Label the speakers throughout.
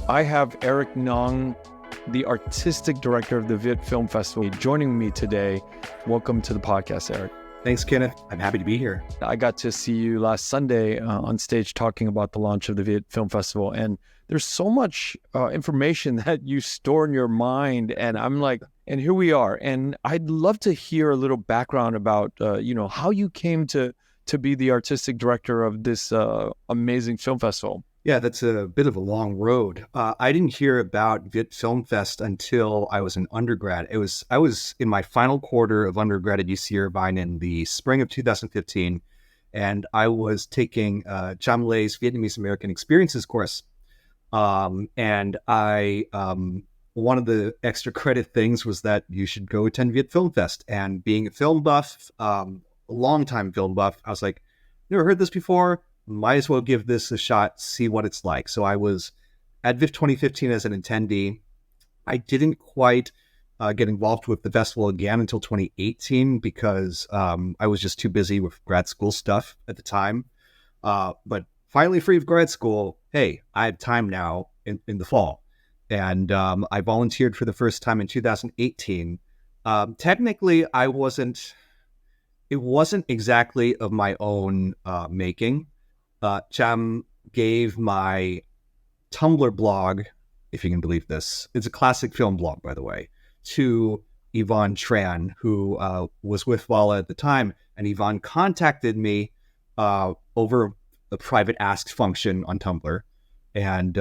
Speaker 1: I have Eric Nong, the artistic director of the Viet Film Festival, joining me today. Welcome to the podcast, Eric.
Speaker 2: Thanks, Kenneth. I'm happy to be here.
Speaker 1: I got to see you last Sunday on stage talking about the launch of the Viet Film Festival, and there's so much information that you store in your mind, and I'm like, and here we are. And I'd love to hear a little background about, how you came to be the artistic director of this amazing film festival.
Speaker 2: Yeah, that's a bit of a long road. I didn't hear about Viet Film Fest until I was an undergrad. I was in my final quarter of undergrad at UC Irvine in the spring of 2015, and I was taking Cham Le's Vietnamese American Experiences course. And one of the extra credit things was that you should go attend Viet Film Fest. And being a film buff, a longtime film buff, I was like, never heard this before. Might as well give this a shot, see what it's like. So I was at VIF 2015 as an attendee. I didn't quite get involved with the festival again until 2018 because I was just too busy with grad school stuff at the time. But finally free of grad school, hey, I have time now in the fall. And I volunteered for the first time in 2018. Technically, it wasn't exactly of my own making. Cham gave my Tumblr blog, if you can believe this, it's a classic film blog, by the way, to Yvonne Tran, who was with Vala at the time. And Yvonne contacted me over a private ask function on Tumblr and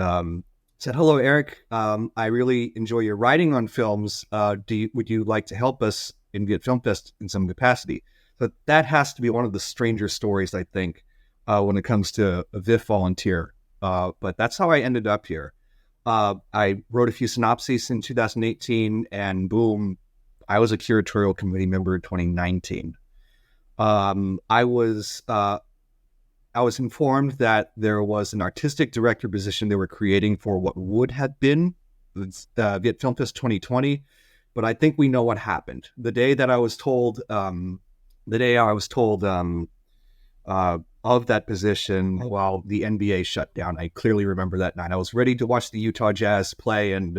Speaker 2: said, "Hello, Eric. I really enjoy your writing on films. Would you like to help us in Viet Film Fest in some capacity?" So that has to be one of the stranger stories, I think, when it comes to a VIF volunteer. But that's how I ended up here. I wrote a few synopses in 2018, and boom, I was a Curatorial Committee member in 2019. I was informed that there was an artistic director position they were creating for what would have been Viet Film Fest 2020, but I think we know what happened. The day I was told of that position while the NBA shut down. I clearly remember that night. I was ready to watch the Utah Jazz play, and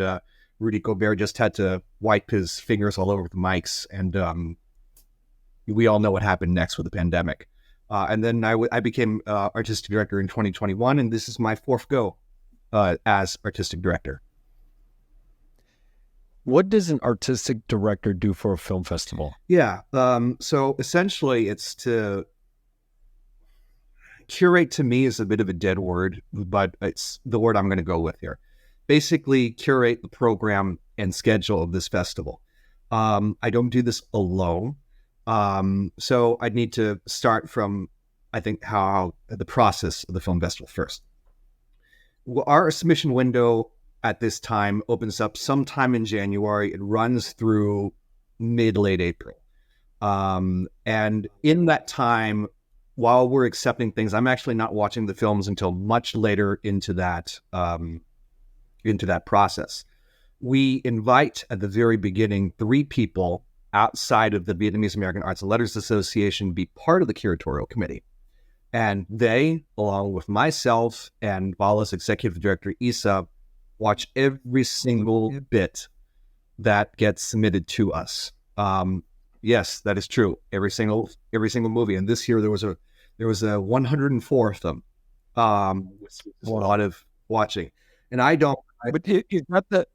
Speaker 2: Rudy Gobert just had to wipe his fingers all over the mics. And we all know what happened next with the pandemic. And then I became artistic director in 2021, and this is my fourth go as artistic director.
Speaker 1: What does an artistic director do for a film festival?
Speaker 2: Yeah. So essentially it's to curate. To me is a bit of a dead word, but it's the word I'm going to go with here. Basically curate the program and schedule of this festival. I don't do this alone. So I'd need to start from, I think, how the process of the film festival first. Our submission window at this time opens up sometime in January. It runs through mid-late April. And in that time, while we're accepting things, I'm actually not watching the films until much later into that process. We invite at the very beginning 3 people outside of the Vietnamese American Arts and Letters Association be part of the Curatorial Committee. And they, along with myself and Vala's executive director, Isa, watch every single bit that gets submitted to us. Yes, that is true. Every single movie. And this year there was a 104 of them. Which is a lot of watching. And
Speaker 1: But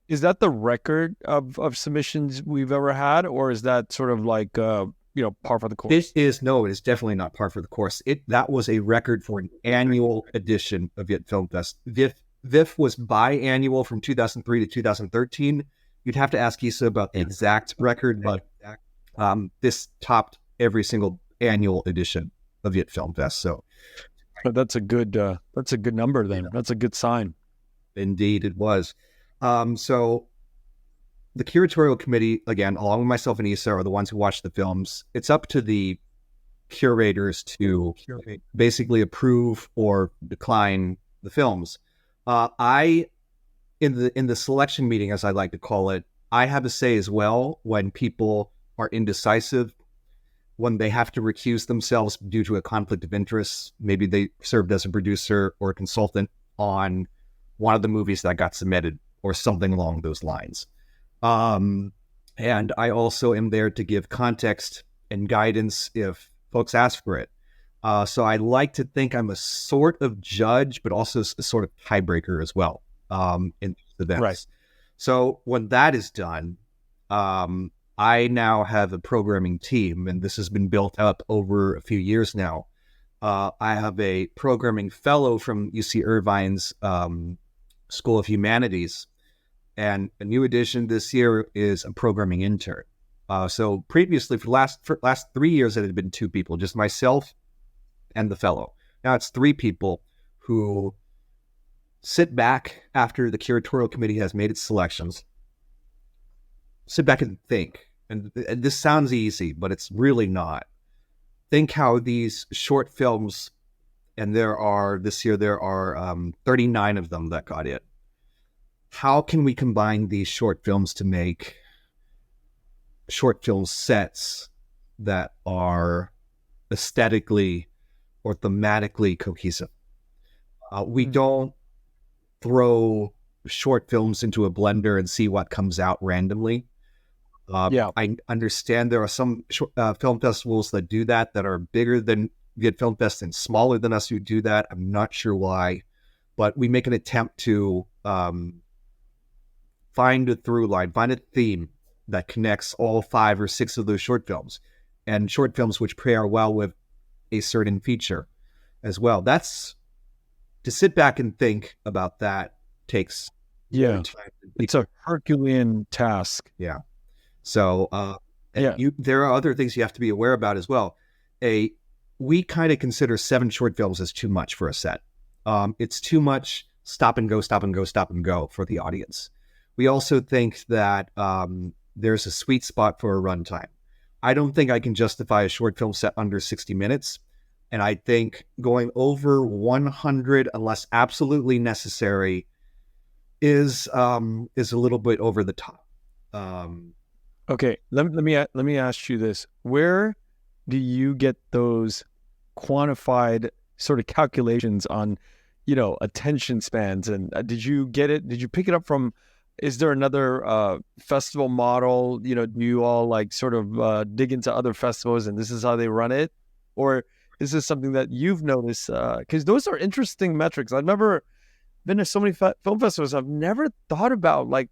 Speaker 1: is that the record of submissions we've ever had, or is that sort of like par for the course?
Speaker 2: It is definitely not par for the course. That was a record for an annual edition of Viet Film Fest. VIF was biannual from 2003 to 2013. You'd have to ask Isa about the exact record, but this topped every single annual edition of Viet Film Fest. So
Speaker 1: that's a good number then. That's a good sign.
Speaker 2: Indeed, it was. So the Curatorial Committee, again, along with myself and Isa, are the ones who watch the films. It's up to the curators to basically approve or decline the films. In the selection meeting, as I like to call it, I have a say as well when people are indecisive, when they have to recuse themselves due to a conflict of interest. Maybe they served as a producer or a consultant on one of the movies that got submitted or something along those lines. And I also am there to give context and guidance if folks ask for it. So I like to think I'm a sort of judge, but also a sort of tiebreaker as well in events.
Speaker 1: Right.
Speaker 2: So when that is done, I now have a programming team, and this has been built up over a few years now. I have a programming fellow from UC Irvine's School of Humanities, and a new addition this year is a programming intern. So previously, for the last 3 years, it had been 2 people, just myself and the fellow. Now it's 3 people who sit back after the Curatorial Committee has made its selections, sit back and think. And this sounds easy, but it's really not. Think how these short films, and this year there are 39 of them that got in. How can we combine these short films to make short film sets that are aesthetically or thematically cohesive? We don't throw short films into a blender and see what comes out randomly. I understand there are some film festivals that do that are bigger than Viet Film Fest and smaller than us who do that. I'm not sure why, but we make an attempt to find a through line, find a theme that connects all 5 or 6 of those short films, and short films which pair well with a certain feature as well. That's to sit back and think about that takes time.
Speaker 1: It's a Herculean task.
Speaker 2: Yeah. So there are other things you have to be aware about as well. We kind of consider 7 short films as too much for a set. It's too much stop and go for the audience. We also think that there's a sweet spot for a runtime. I don't think I can justify a short film set under 60 minutes. And I think going over 100, unless absolutely necessary, is a little bit over the top.
Speaker 1: Okay, let me ask you this: where do you get those quantified sort of calculations on, attention spans? And did you get it? Did you pick it up from? Is there another festival model? Do you all like sort of dig into other festivals and this is how they run it, or is this something that you've noticed? Because those are interesting metrics. I've never been to so many film festivals. I've never thought about like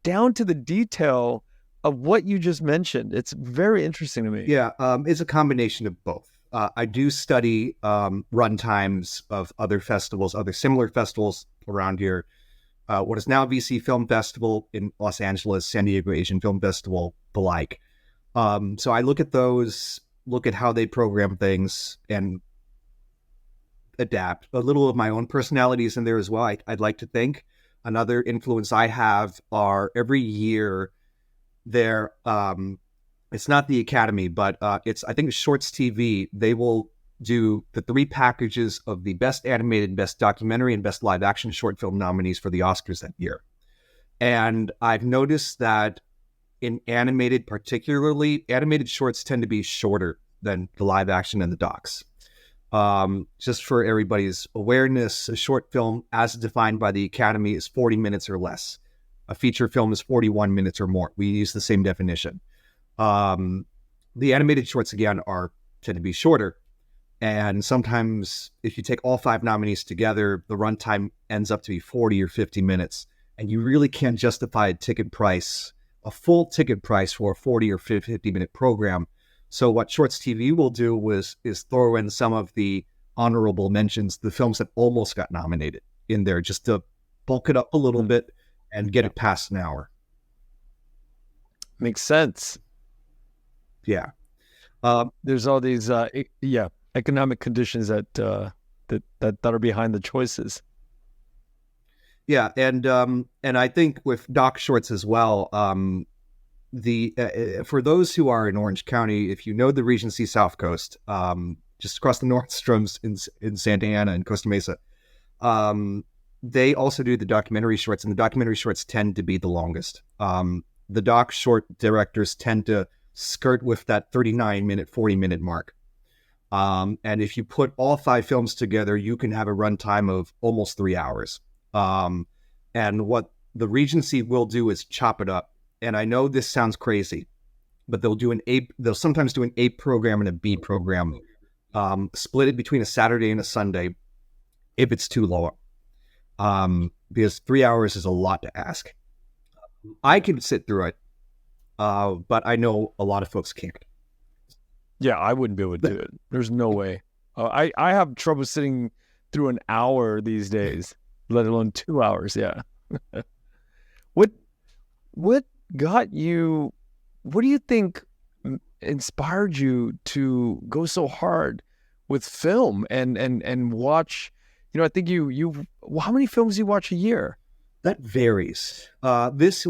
Speaker 1: down to the detail of what you just mentioned. It's very interesting to me.
Speaker 2: Yeah, it's a combination of both. I do study run times of other festivals, other similar festivals around here. What is now VC Film Festival in Los Angeles, San Diego Asian Film Festival, the like. So I look at those, look at how they program things, and adapt. A little of my own personality is in there as well, I'd like to think. Another influence I have are every year there, it's not the Academy, but I think it's Shorts TV. They will do the 3 packages of the best animated, best documentary, and best live action short film nominees for the Oscars that year. And I've noticed that in animated particularly, animated shorts tend to be shorter than the live action and the docs. Just for everybody's awareness, a short film as defined by the Academy is 40 minutes or less. A feature film is 41 minutes or more. We use the same definition. The animated shorts, again, tend to be shorter. And sometimes if you take all 5 nominees together, the runtime ends up to be 40 or 50 minutes. And you really can't justify a full ticket price for a 40 or 50 minute program. So what Shorts TV will do is throw in some of the honorable mentions, the films that almost got nominated in there, just to bulk it up a little bit and get it past an hour.
Speaker 1: Makes sense.
Speaker 2: Yeah.
Speaker 1: There's all these economic conditions that are behind the choices.
Speaker 2: Yeah, and I think with doc shorts as well, for those who are in Orange County, if you know the Regency South Coast, just across the Nordstroms in Santa Ana and Costa Mesa, they also do the documentary shorts, and the documentary shorts tend to be the longest. The doc short directors tend to skirt with that 39-minute, 40-minute mark. And if you put all 5 films together, you can have a runtime of almost 3 hours. Um, and what the Regency will do is chop it up. And I know this sounds crazy, but they'll sometimes do an A program and a B program, split it between a Saturday and a Sunday if it's too long. Because 3 hours is a lot to ask. I can sit through it, but I know a lot of folks can't.
Speaker 1: Yeah, I wouldn't be able to do it. There's no way. I have trouble sitting through an hour these days, let alone 2 hours. Yeah. What what got you? What do you think inspired you to go so hard with film and watch? You know, I think how many films do you watch a year?
Speaker 2: That varies. This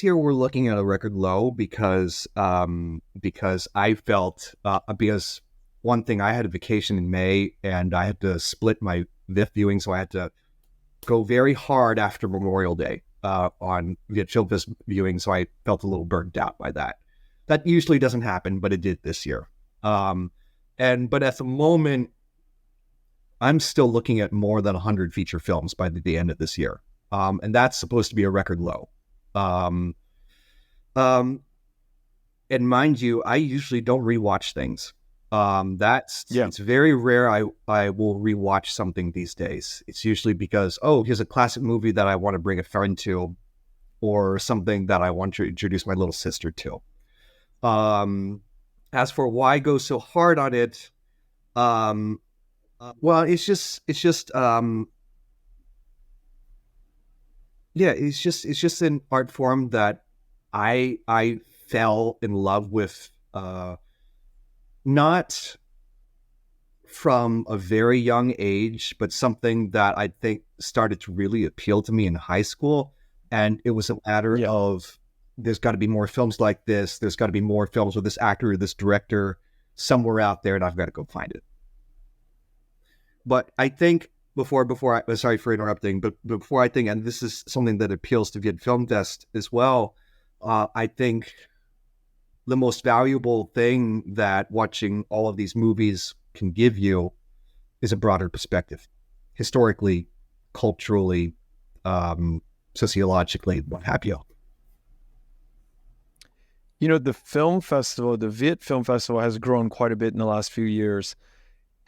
Speaker 2: year we're looking at a record low because I felt because one thing, I had a vacation in May and I had to split my VIF viewing, so I had to go very hard after Memorial Day on Viet Film Fest viewing, so I felt a little burnt out by that. That usually doesn't happen, but it did this year. But at the moment, I'm still looking at more than 100 feature films by the end of this year. And that's supposed to be a record low. And mind you, I usually don't rewatch things. It's very rare I will rewatch something these days. It's usually because, here's a classic movie that I want to bring a friend to, or something that I want to introduce my little sister to. As for why go so hard on it, well, it's just an art form that I fell in love with, not from a very young age, but something that I think started to really appeal to me in high school. And it was a matter of, there's got to be more films like this. There's got to be more films with this actor or this director somewhere out there, and I've got to go find it. But I think sorry for interrupting, but before I think, and this is something that appeals to Viet Film Fest as well, I think the most valuable thing that watching all of these movies can give you is a broader perspective, historically, culturally, sociologically, what have you.
Speaker 1: You know, the film festival, the Viet Film Festival, has grown quite a bit in the last few years.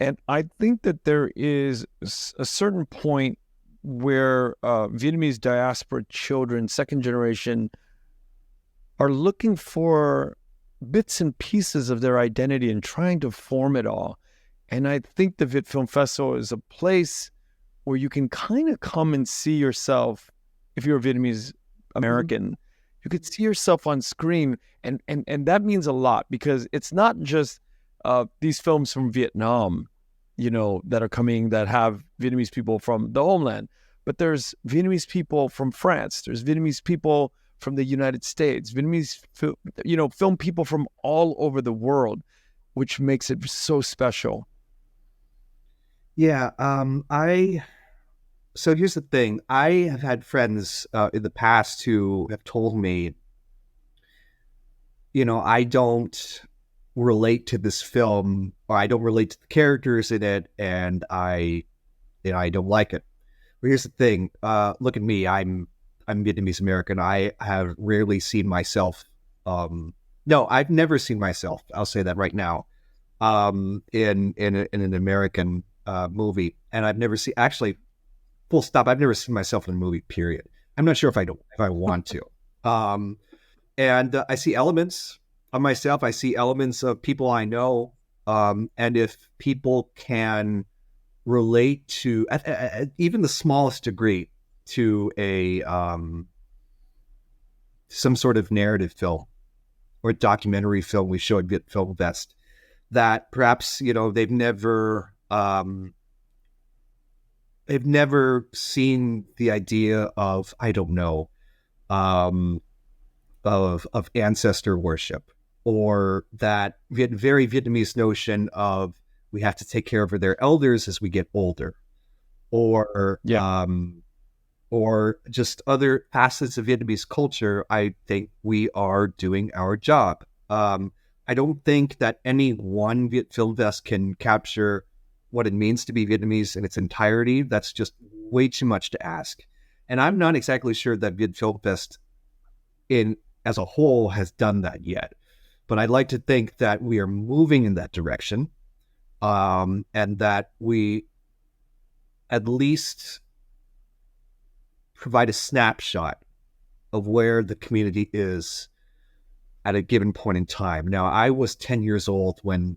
Speaker 1: And I think that there is a certain point where Vietnamese diaspora children, second generation, are looking for bits and pieces of their identity and trying to form it all. And I think the Viet Film Festival is a place where you can kind of come and see yourself. If you're a Vietnamese American, you could see yourself on screen. And that means a lot, because it's not just these films from Vietnam, you know, that are coming, that have Vietnamese people from the homeland, but there's Vietnamese people from France. There's Vietnamese people from the United States, Vietnamese, film people from all over the world, which makes it so special.
Speaker 2: Yeah. So here's the thing. I have had friends in the past who have told me, I don't relate to this film, or I don't relate to the characters in it, and I don't like it. But here's the thing. Look at me. I'm Vietnamese American. I have rarely seen myself. No, I've never seen myself. I'll say that right now. In an American movie, and I've never seen, actually, full stop. I've never seen myself in a movie. Period. I'm not sure if I want to. And I see elements of myself. I see elements of people I know. And if people can relate to even the smallest degree to some sort of narrative film or documentary film we show at Viet Film Fest, that perhaps they've never seen the idea of, I don't know, of ancestor worship, or that very Vietnamese notion of we have to take care of their elders as we get older, or just other facets of Vietnamese culture. I think we are doing our job. I don't think that any one Viet Film Fest can capture what it means to be Vietnamese in its entirety. That's just way too much to ask. And I'm not exactly sure that Viet Film Fest in as a whole has done that yet. But I'd like to think that we are moving in that direction, and that we at least provide a snapshot of where the community is at a given point in time. Now, I was 10 years old when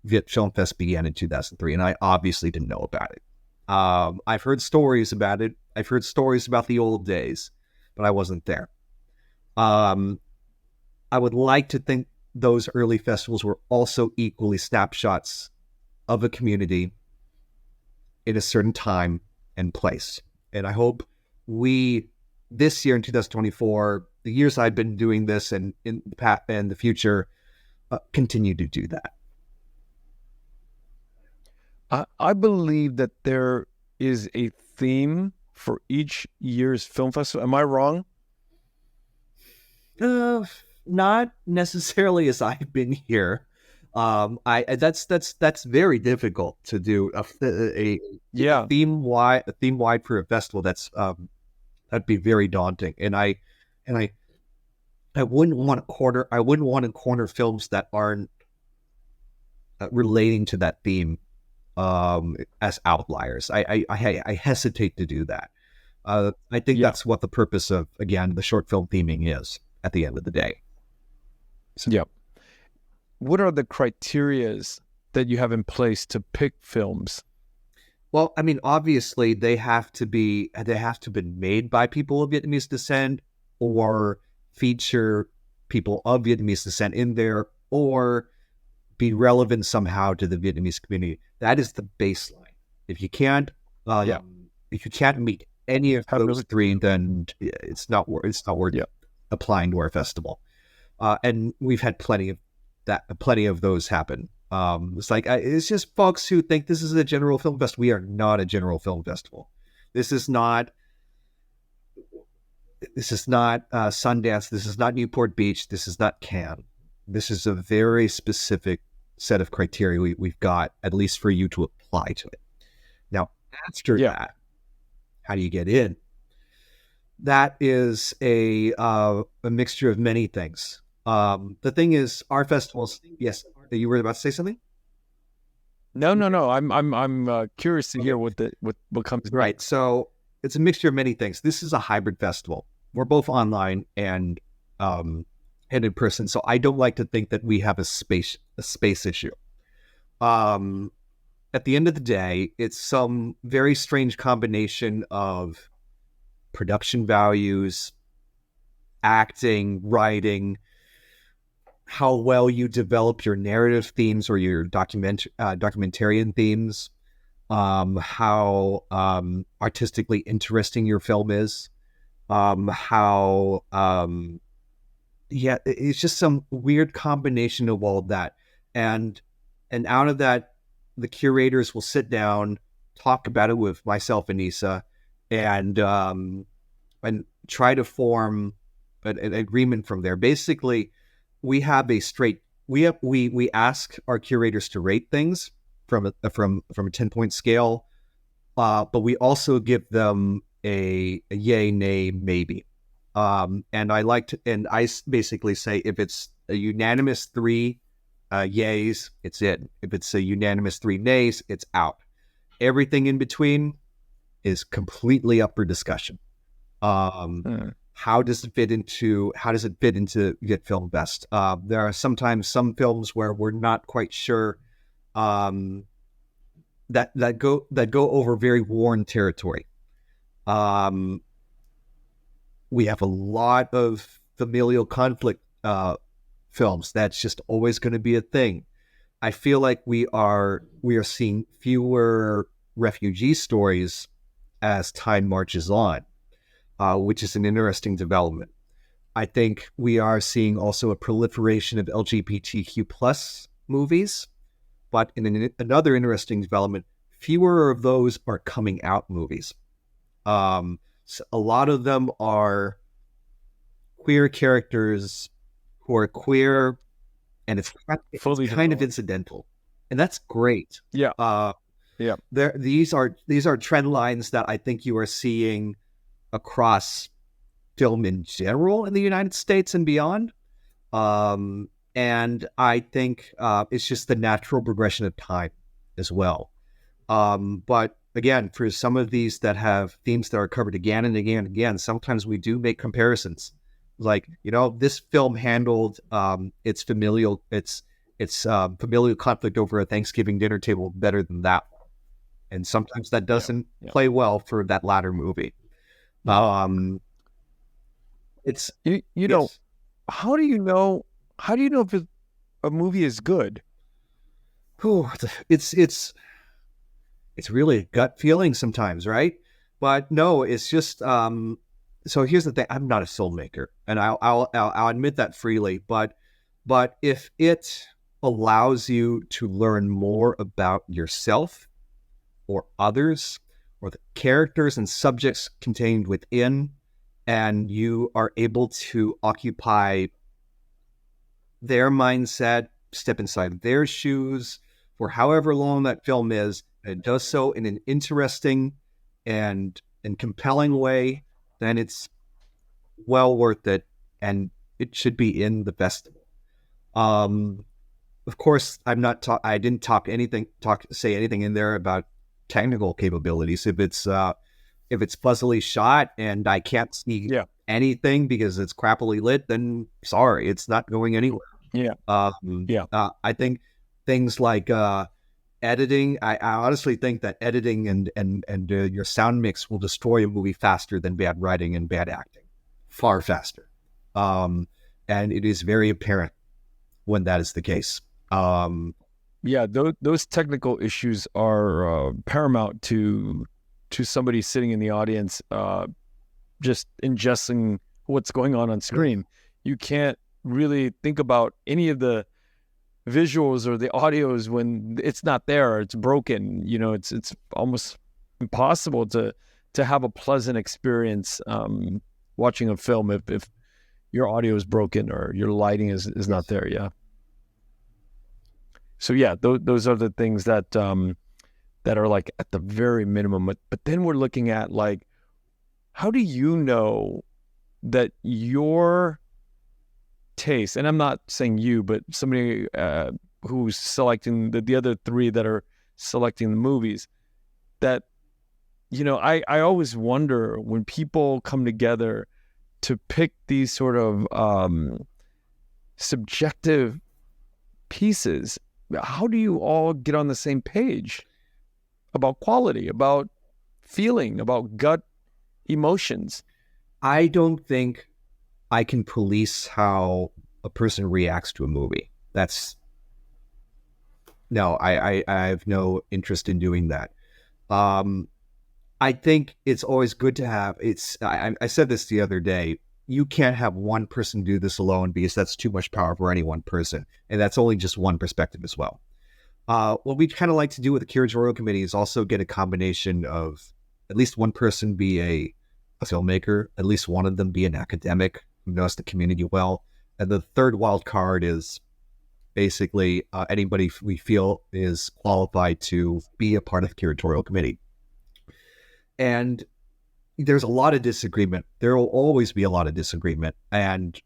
Speaker 2: Viet Film Fest began in 2003, and I obviously didn't know about it. I've heard stories about it. I've heard stories about the old days, but I wasn't there. I would like to think those early festivals were also equally snapshots of a community in a certain time and place. And I hope we, this year in 2024, the years I've been doing this and in the future, continue to do that.
Speaker 1: I believe that there is a theme for each year's film festival. Am I wrong?
Speaker 2: Not necessarily as I've been here. That's very difficult to do a theme wide for a festival. That'd be very daunting. And I wouldn't want to corner films that aren't relating to that theme as outliers. I hesitate to do that. I think that's what the purpose of, again, the short film theming is at the end of the day.
Speaker 1: So. Yeah. What are the criterias that you have in place to pick films?
Speaker 2: Well, I mean, obviously they have to be made by people of Vietnamese descent, or feature people of Vietnamese descent in there, or be relevant somehow to the Vietnamese community. That is the baseline. If you can't meet any of those three, then it's not worth applying to our festival. And we've had plenty of those happen. It's just folks who think this is a general film fest. We are not a general film festival. This is not Sundance. This is not Newport Beach. This is not Cannes. This is a very specific set of criteria we've got, at least for you to apply to it. Now, after that, how do you get in? That is a mixture of many things. The thing is, our festivals. Yes, you were about to say something.
Speaker 1: No. I'm curious to hear what comes
Speaker 2: right. Next. So it's a mixture of many things. This is a hybrid festival. We're both online and in person. So I don't like to think that we have a space issue. At the end of the day, it's some very strange combination of production values, acting, writing, how well you develop your narrative themes or your documentarian themes, how artistically interesting your film is, it's just some weird combination of all of that. And out of that, the curators will sit down, talk about it with myself and Isa, and try to form an agreement from there. Basically, we have we ask our curators to rate things from a 10-point scale, but we also give them a yay, nay, maybe. And I basically say, if it's a unanimous 3 yays, it's in. If it's a unanimous 3 nays, it's out. Everything in between is completely up for discussion. How does it fit into Viet Film Fest? There are sometimes some films where we're not quite sure that go over very worn territory. We have a lot of familial conflict films. That's just always going to be a thing. I feel like we are seeing fewer refugee stories as time marches on, which is an interesting development. I think we are seeing also a proliferation of LGBTQ plus movies, but in another interesting development, fewer of those are coming out movies. So a lot of them are queer characters who are queer, and it's kind of incidental, and that's great.
Speaker 1: Yeah.
Speaker 2: These are trend lines that I think you are seeing across film in general in the United States and beyond. And I think it's just the natural progression of time as well. But again, for some of these that have themes that are covered again and again and again, sometimes we do make comparisons. Like, this film handled its familial conflict over a Thanksgiving dinner table better than that one. And sometimes that doesn't play well for that latter movie. It's
Speaker 1: know, how do you know if a movie is good?
Speaker 2: It's really a gut feeling sometimes, right? But no, it's just so here's the thing. I'm not a filmmaker, and I'll admit that freely, but if it allows you to learn more about yourself or others or the characters and subjects contained within, and you are able to occupy their mindset, step inside their shoes for however long that film is, and it does so in an interesting and compelling way, then it's well worth it, and it should be in the festival. Of course, I didn't say anything in there about technical capabilities. If it's fuzzily shot and I can't see anything because it's crappily lit, then sorry, it's not going anywhere. I think things like editing. I honestly think that editing and your sound mix will destroy a movie faster than bad writing and bad acting, far faster. And it is very apparent when that is the case.
Speaker 1: Those technical issues are paramount to somebody sitting in the audience, just ingesting what's going on screen. You can't really think about any of the visuals or the audios when it's not there or it's broken. It's almost impossible to have a pleasant experience watching a film if your audio is broken or your lighting is not there. So those are the things that are like at the very minimum. But then we're looking at like, how do you know that your taste, and I'm not saying you, but somebody who's selecting the other three that are selecting the movies, that, I always wonder when people come together to pick these sort of subjective pieces, how do you all get on the same page about quality, about feeling, about gut emotions?
Speaker 2: I don't think I can police how a person reacts to a movie. I have no interest in doing that. I think it's always good to have, I said this the other day, you can't have one person do this alone because that's too much power for any one person. And that's only just one perspective as well. What we kind of like to do with the Curatorial Committee is also get a combination of at least one person be a filmmaker, at least one of them be an academic who knows the community well. And the third wild card is basically anybody we feel is qualified to be a part of the Curatorial Committee. And there's a lot of disagreement. There will always be a lot of disagreement. And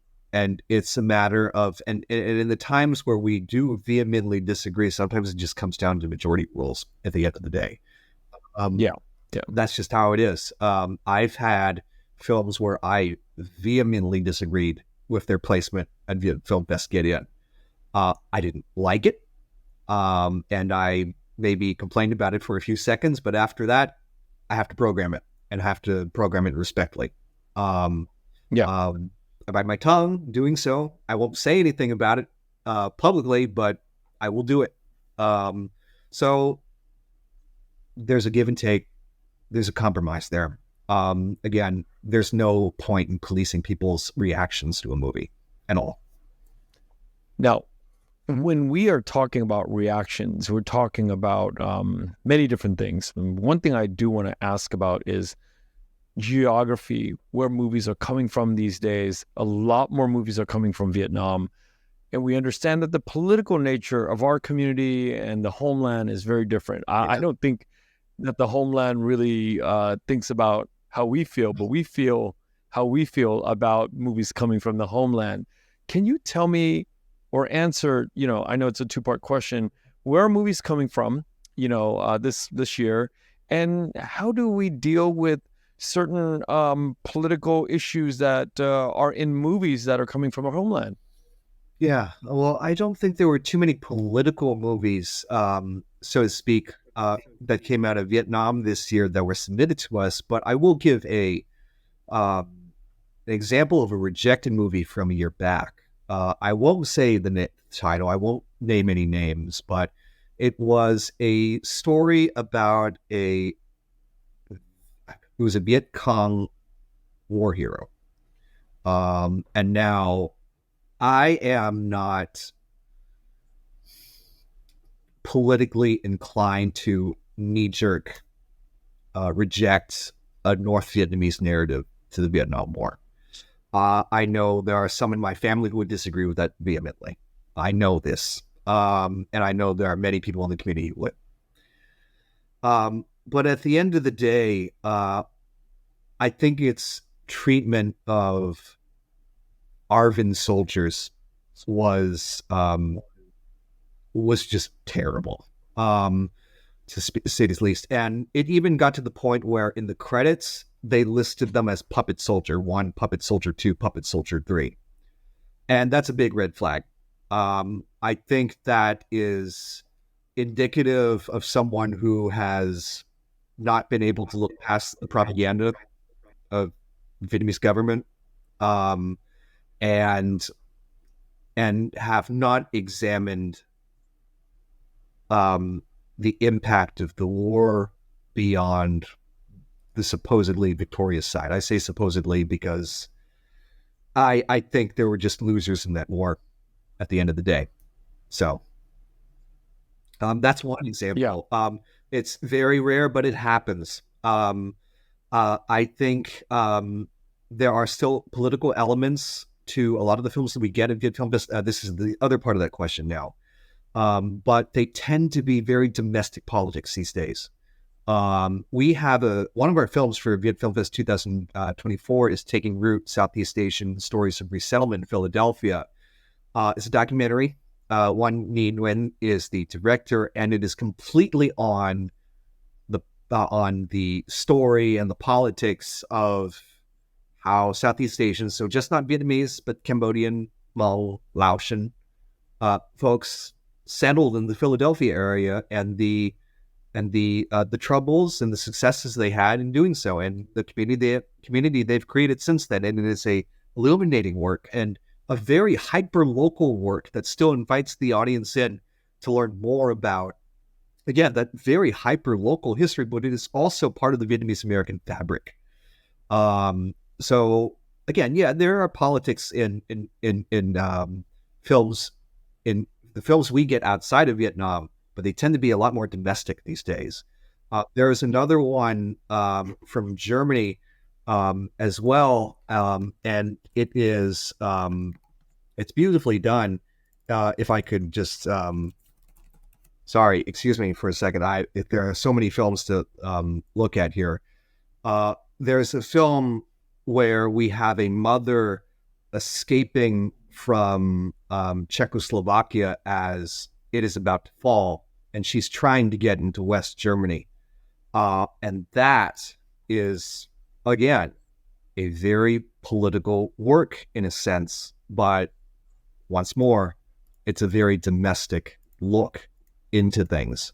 Speaker 2: it's a matter of, and in the times where we do vehemently disagree, sometimes it just comes down to majority rules at the end of the day. That's just how it is. I've had films where I vehemently disagreed with their placement at Viet Film Fest Get In. I didn't like it. And I maybe complained about it for a few seconds, but after that, I have to program it and have to program it respectfully. By my tongue doing so, I won't say anything about it publicly, but I will do it. So there's a give and take. There's a compromise there. Again, there's no point in policing people's reactions to a movie at all.
Speaker 1: Now, when we are talking about reactions, we're talking about many different things. And one thing I do want to ask about is geography, where movies are coming from these days. A lot more movies are coming from Vietnam. And we understand that the political nature of our community and the homeland is very different. I don't think that the homeland really thinks about how we feel, but we feel how we feel about movies coming from the homeland. Can you tell me or answer, I know it's a two-part question, where are movies coming from, this year, and how do we deal with certain political issues that are in movies that are coming from our homeland?
Speaker 2: Yeah, well, I don't think there were too many political movies, so to speak, that came out of Vietnam this year that were submitted to us. But I will give an example of a rejected movie from a year back. I won't say the title. I won't name any names, but it was a story about it was a Viet Cong war hero, and now I am not politically inclined to knee-jerk reject a North Vietnamese narrative to the Vietnam War. I know there are some in my family who would disagree with that vehemently. I know this. And I know there are many people in the community who would. But at the end of the day, I think its treatment of Arvin soldiers was just terrible, to say the least. And it even got to the point where in the credits, they listed them as Puppet Soldier 1, Puppet Soldier 2, Puppet Soldier 3. And that's a big red flag. I think that is indicative of someone who has not been able to look past the propaganda of the Vietnamese government, and have not examined the impact of the war beyond the supposedly victorious side. I say supposedly because I think there were just losers in that war at the end of the day. So that's one example.
Speaker 1: Yeah.
Speaker 2: It's very rare, but it happens. I think there are still political elements to a lot of the films that we get at Viet Film Fest. This is the other part of that question now. But they tend to be very domestic politics these days. We have one of our films for Viet Film Fest 2024 is Taking Root, Southeast Asian Stories of Resettlement in Philadelphia. It's a documentary. Wan Nhi Nguyen is the director, and it is completely on the story and the politics of how Southeast Asians, so just not Vietnamese, but Cambodian, Hmong, Laotian folks settled in the Philadelphia area, and the troubles and the successes they had in doing so, and the community they've created since then. And it is a illuminating work and a very hyper local work that still invites the audience in to learn more about, again, that very hyper local history, but it is also part of the Vietnamese American fabric. So again, yeah, there are politics in films, in the films we get outside of Vietnam, but they tend to be a lot more domestic these days. There is another one from Germany as well, and it is it's beautifully done. If I could just, sorry, excuse me for a second. There are so many films to look at here. There's a film where we have a mother escaping from Czechoslovakia as it is about to fall, and she's trying to get into West Germany. And that is, again, a very political work in a sense, but once more, it's a very domestic look into things.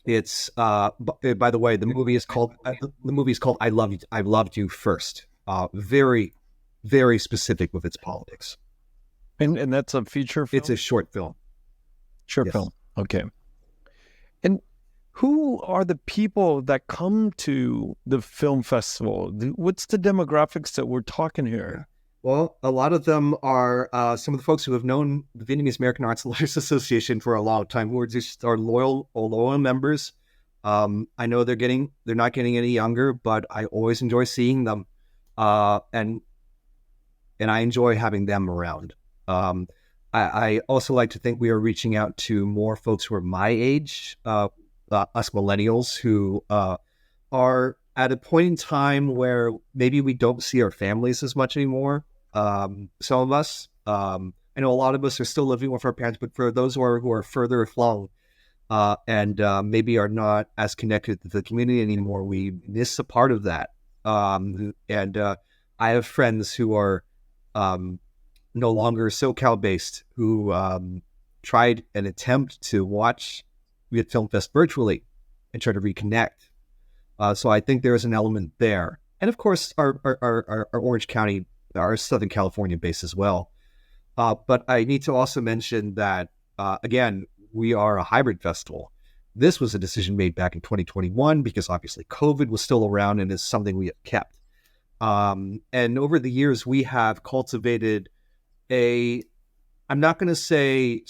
Speaker 2: It's by the way, the movie is called I Loved You First. Very, very specific with its politics.
Speaker 1: And that's a feature film?
Speaker 2: It's a short film.
Speaker 1: Short film. Okay. And who are the people that come to the film festival? What's the demographics that we're talking here?
Speaker 2: Well, a lot of them are some of the folks who have known the Vietnamese American Arts and Letters Association for a long time, who are just our loyal members. I know they're not getting any younger, but I always enjoy seeing them, and I enjoy having them around. I also like to think we are reaching out to more folks who are my age, us millennials, who are at a point in time where maybe we don't see our families as much anymore. Some of us, I know a lot of us are still living with our parents, but for those who are further along and maybe are not as connected to the community anymore, we miss a part of that. And I have friends who are no longer SoCal based who tried an attempt to watch Viet Film Fest virtually and try to reconnect. So I think there is an element there. And of course, our Orange County, our Southern California base as well. But I need to also mention that, again, we are a hybrid festival. This was a decision made back in 2021 because obviously COVID was still around and is something we have kept. And over the years, we have cultivated I'm not going to say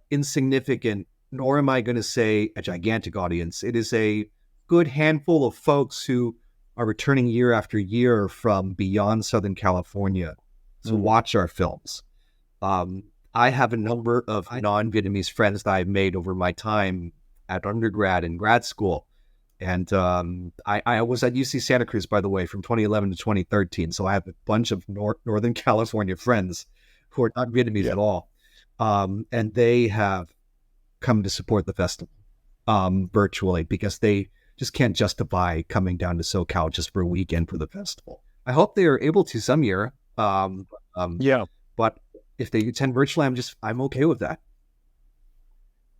Speaker 2: insignificant, nor am I going to say a gigantic audience. It is a good handful of folks who are returning year after year from beyond Southern California to watch our films. I have a number of non-Vietnamese friends that I've made over my time at undergrad and grad school. And I was at UC Santa Cruz, by the way, from 2011 to 2013. So I have a bunch of Northern California friends who are not Vietnamese at all. And they have come to support the festival virtually because they just can't justify coming down to SoCal just for a weekend for the festival. I hope they are able to some year. But if they attend virtually, I'm okay with that.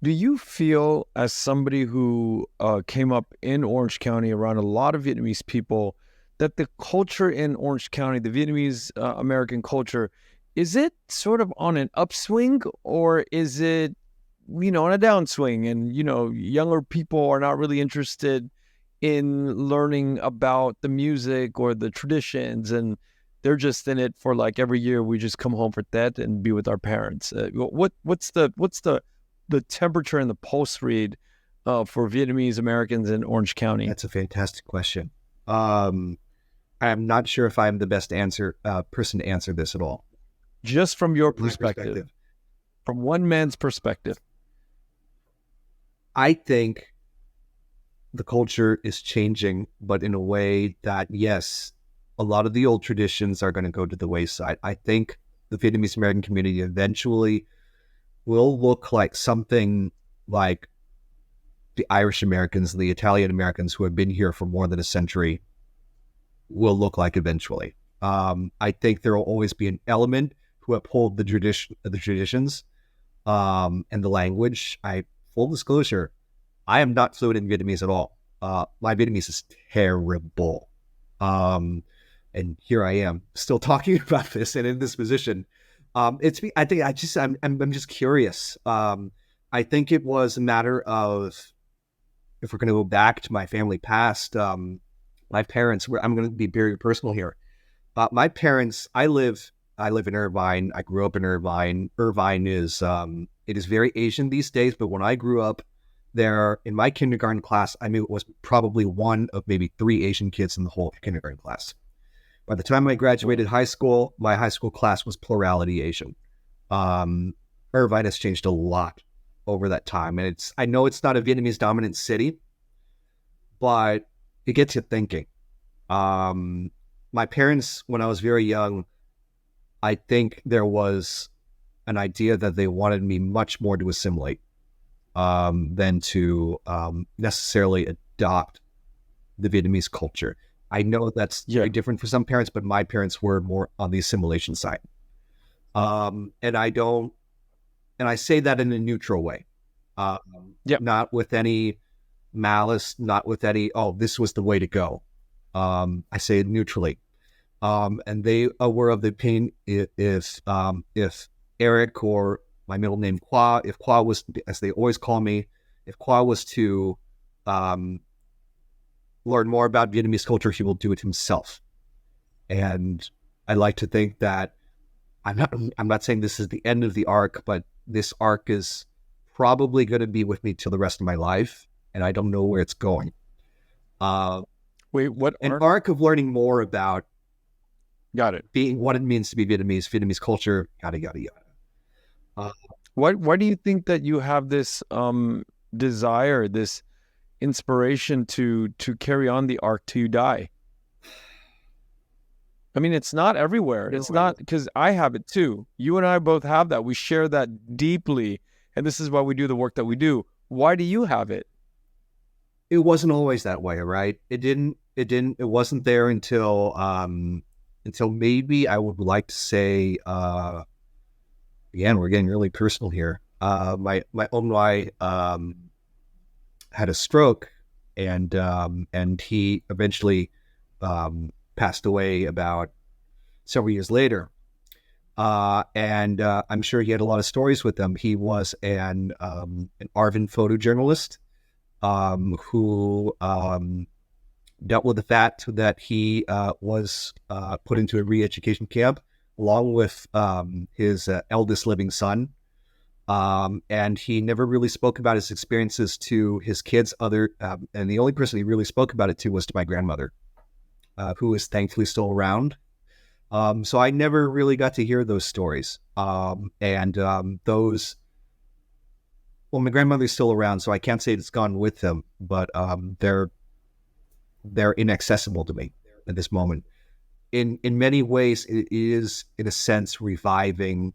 Speaker 1: Do you feel, as somebody who came up in Orange County around a lot of Vietnamese people, that the culture in Orange County, the Vietnamese American culture, is it sort of on an upswing, or is it, on a downswing? And, younger people are not really interested in learning about the music or the traditions, and they're just in it for like every year we just come home for that and be with our parents. What's the temperature and the pulse read for Vietnamese Americans in Orange County?
Speaker 2: That's a fantastic question. I'm not sure if I'm the best person to answer this at all.
Speaker 1: Just from your perspective, from one man's perspective.
Speaker 2: I think the culture is changing, but in a way that, yes, a lot of the old traditions are going to go to the wayside. I think the Vietnamese American community eventually will look like something like the Irish Americans, the Italian Americans who have been here for more than a century will look like eventually. I think there will always be an element who uphold the traditions and the language. Full disclosure, I am not fluent in Vietnamese at all. My Vietnamese is terrible. And here I am still talking about this and in this position. I'm just curious. I think it was a matter of, if we're going to go back to my family past, my parents I'm going to be very personal here. My parents, I live in Irvine. I grew up in Irvine. Irvine is, it is very Asian these days, but when I grew up there in my kindergarten class, I mean, it was probably one of maybe 3 Asian kids in the whole kindergarten class. By the time I graduated high school, my high school class was plurality Asian. Irvine has changed a lot over that time. And I know it's not a Vietnamese dominant city, but it gets you thinking. My parents, when I was very young, I think there was an idea that they wanted me much more to assimilate than to necessarily adopt the Vietnamese culture. I know that's very different for some parents, but my parents were more on the assimilation side. And I say that in a neutral way. Not with any malice, not with any, this was the way to go. I say it neutrally. And they were of the opinion if Eric, or my middle name Qua, if Qua was, as they always call me, if Qua was to learn more about Vietnamese culture, he will do it himself. And I like to think that I'm not saying this is the end of the arc, but this arc is probably going to be with me till the rest of my life, and I don't know where it's going.
Speaker 1: Wait, what?
Speaker 2: An arc of learning more about
Speaker 1: Got it.
Speaker 2: Being what it means to be Vietnamese culture, yada yada yada.
Speaker 1: Why do you think that you have this desire, this inspiration to carry on the arc till you die? I mean, it's not everywhere. It's not, because I have it too. You and I both have that. We share that deeply, and this is why we do the work that we do. Why do you have it?
Speaker 2: It wasn't always that way, right? It wasn't there until maybe, I would like to say, again, we're getting really personal here. My only had a stroke, and he eventually passed away about several years later. And I'm sure he had a lot of stories with them. He was an Arvin photojournalist who dealt with the fact that he was put into a re-education camp along with his eldest living son. And he never really spoke about his experiences to his kids, and the only person he really spoke about it to was to my grandmother, who is thankfully still around. So I never really got to hear those stories. Well, my grandmother's still around, so I can't say it's gone with them, but they're inaccessible to me at this moment. In many ways, it is, in a sense, reviving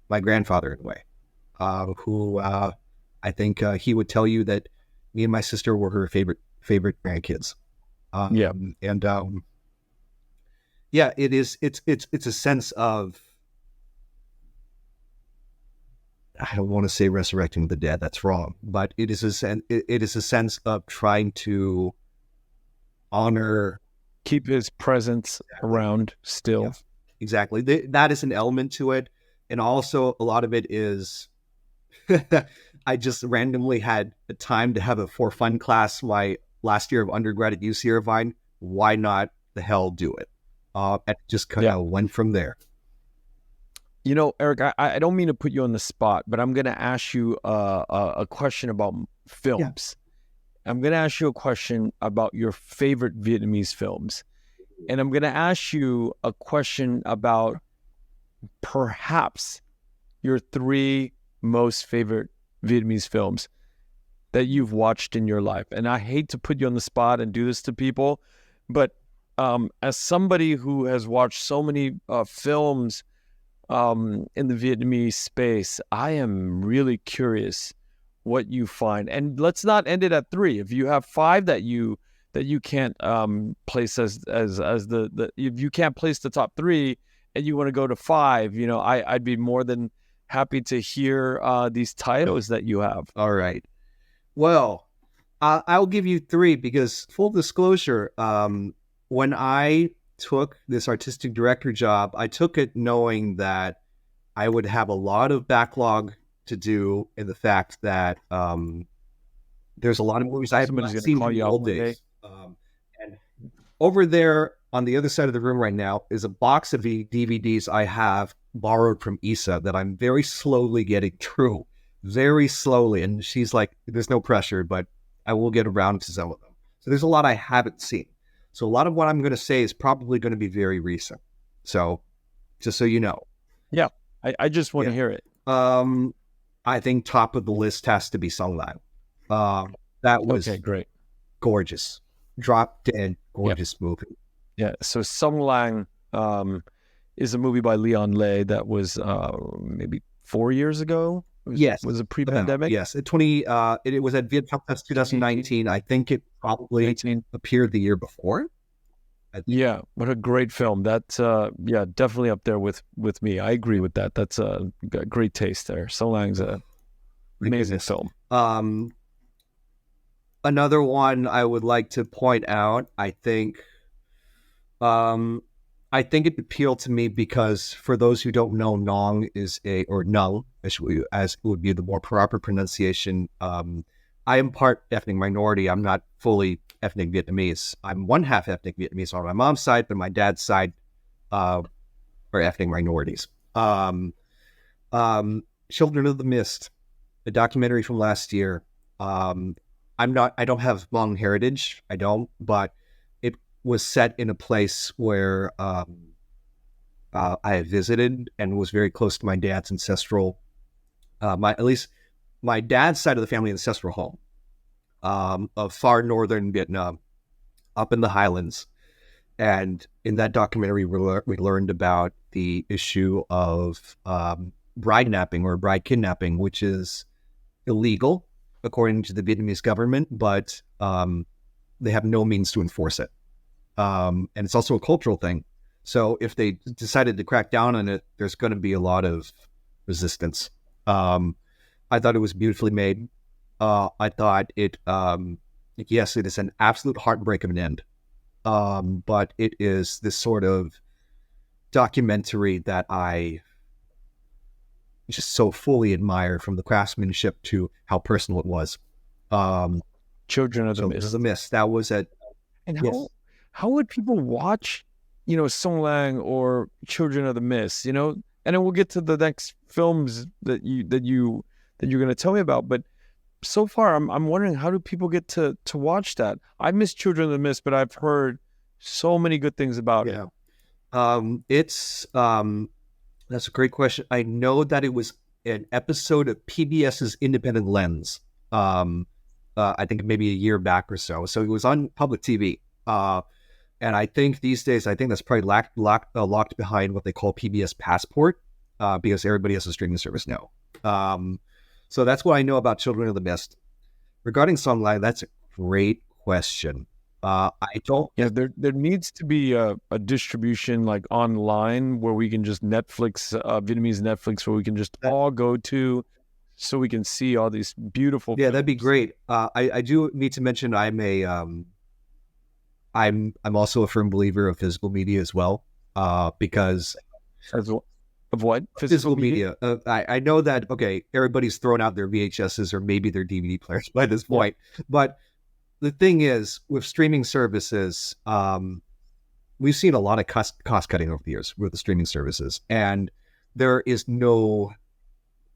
Speaker 2: my grandfather in a way, who I think he would tell you that me and my sister were her favorite grandkids. Yeah, it is. It's a sense of, I don't want to say resurrecting the dead. That's wrong. But it is a sense of trying to honor,
Speaker 1: Keep his presence around still.
Speaker 2: Yeah, exactly. That is an element to it, and also a lot of it is. I just randomly had a time to have a for fun class my last year of undergrad at UC Irvine. Why not the hell do it? And just kind of went from there.
Speaker 1: You know, Eric, I don't mean to put you on the spot, but I'm going to ask you a question about films. Yeah. I'm going to ask you a question about your favorite Vietnamese films. And I'm going to ask you a question about perhaps your 3 most favorite Vietnamese films that you've watched in your life. And I hate to put you on the spot and do this to people, but as somebody who has watched so many films in the Vietnamese space, I am really curious what you find. And let's not end it at 3. If you have 5 that you can't place as the if you can't place the top 3 and you want to go to 5, you know, I'd be more than happy to hear these titles that you have.
Speaker 2: All right. Well, I'll give you 3 because, full disclosure, when I took this artistic director job, I took it knowing that I would have a lot of backlog to do, in the fact that there's a lot of movies I haven't seen in the old days. And over there on the other side of the room right now is a box of DVDs I have borrowed from Isa that I'm very slowly getting through, very slowly. And she's like, there's no pressure, but I will get around to some of them. So there's a lot I haven't seen. So a lot of what I'm going to say is probably going to be very recent. So just so you know.
Speaker 1: Yeah, I just want to hear it.
Speaker 2: I think top of the list has to be Song Lang. That was
Speaker 1: great,
Speaker 2: gorgeous, drop dead gorgeous movie.
Speaker 1: Yeah. So Song Lang is a movie by Leon Lay that was maybe 4 years ago. Was it pre-pandemic?
Speaker 2: Yes, it was at Viet Film Fest 2019. I think it probably appeared the year before.
Speaker 1: Yeah, what a great film! That's definitely up there with me. I agree with that. That's a great taste there. So Lang's a amazing film.
Speaker 2: Another one I would like to point out, I think it appealed to me because, for those who don't know, Nong or Nong, as would be the more proper pronunciation. I am part ethnic minority. I'm not fully ethnic Vietnamese. I'm one half ethnic Vietnamese on my mom's side, but my dad's side are ethnic minorities. Children of the Mist, a documentary from last year. I don't have Hmong heritage. I don't, but it was set in a place where I had visited and was very close to my dad's ancestral, at least my dad's side of the family ancestral home. of far northern Vietnam, up in the highlands. And in that documentary, we learned about the issue of bride napping or bride kidnapping, which is illegal according to the Vietnamese government, but they have no means to enforce it. And it's also a cultural thing. So if they decided to crack down on it, there's going to be a lot of resistance. I thought it was beautifully made. I thought it, yes, it is an absolute heartbreak of an end. But it is this sort of documentary that I just so fully admire, from the craftsmanship to how personal it was.
Speaker 1: Children of the Mist.
Speaker 2: The Mist. That was a.
Speaker 1: And
Speaker 2: yes.
Speaker 1: how would people watch, Song Lang or Children of the Mist, and then we'll get to the next films that you're going to tell me about. But so far, I'm wondering, how do people get to watch that? I miss Children of the Mist, but I've heard so many good things about it.
Speaker 2: That's a great question. I know that it was an episode of PBS's Independent Lens. I think maybe a year back or so. So it was on public TV. And I think these days, that's probably locked behind what they call PBS Passport, because everybody has a streaming service now. So that's what I know about Children of the Mist. Regarding Song Lang, that's a great question. I don't.
Speaker 1: Yeah, there needs to be a distribution like online where we can just Netflix, Vietnamese Netflix, where we can just all go to, so we can see all these beautiful.
Speaker 2: Yeah,
Speaker 1: films.
Speaker 2: that'd be great. I do need to mention I'm also a firm believer of physical media as well, because
Speaker 1: of what
Speaker 2: physical media. I know that everybody's thrown out their VHSs or maybe their DVD players by this point, but the thing is, with streaming services, we've seen a lot of cost cutting over the years with the streaming services, and there is no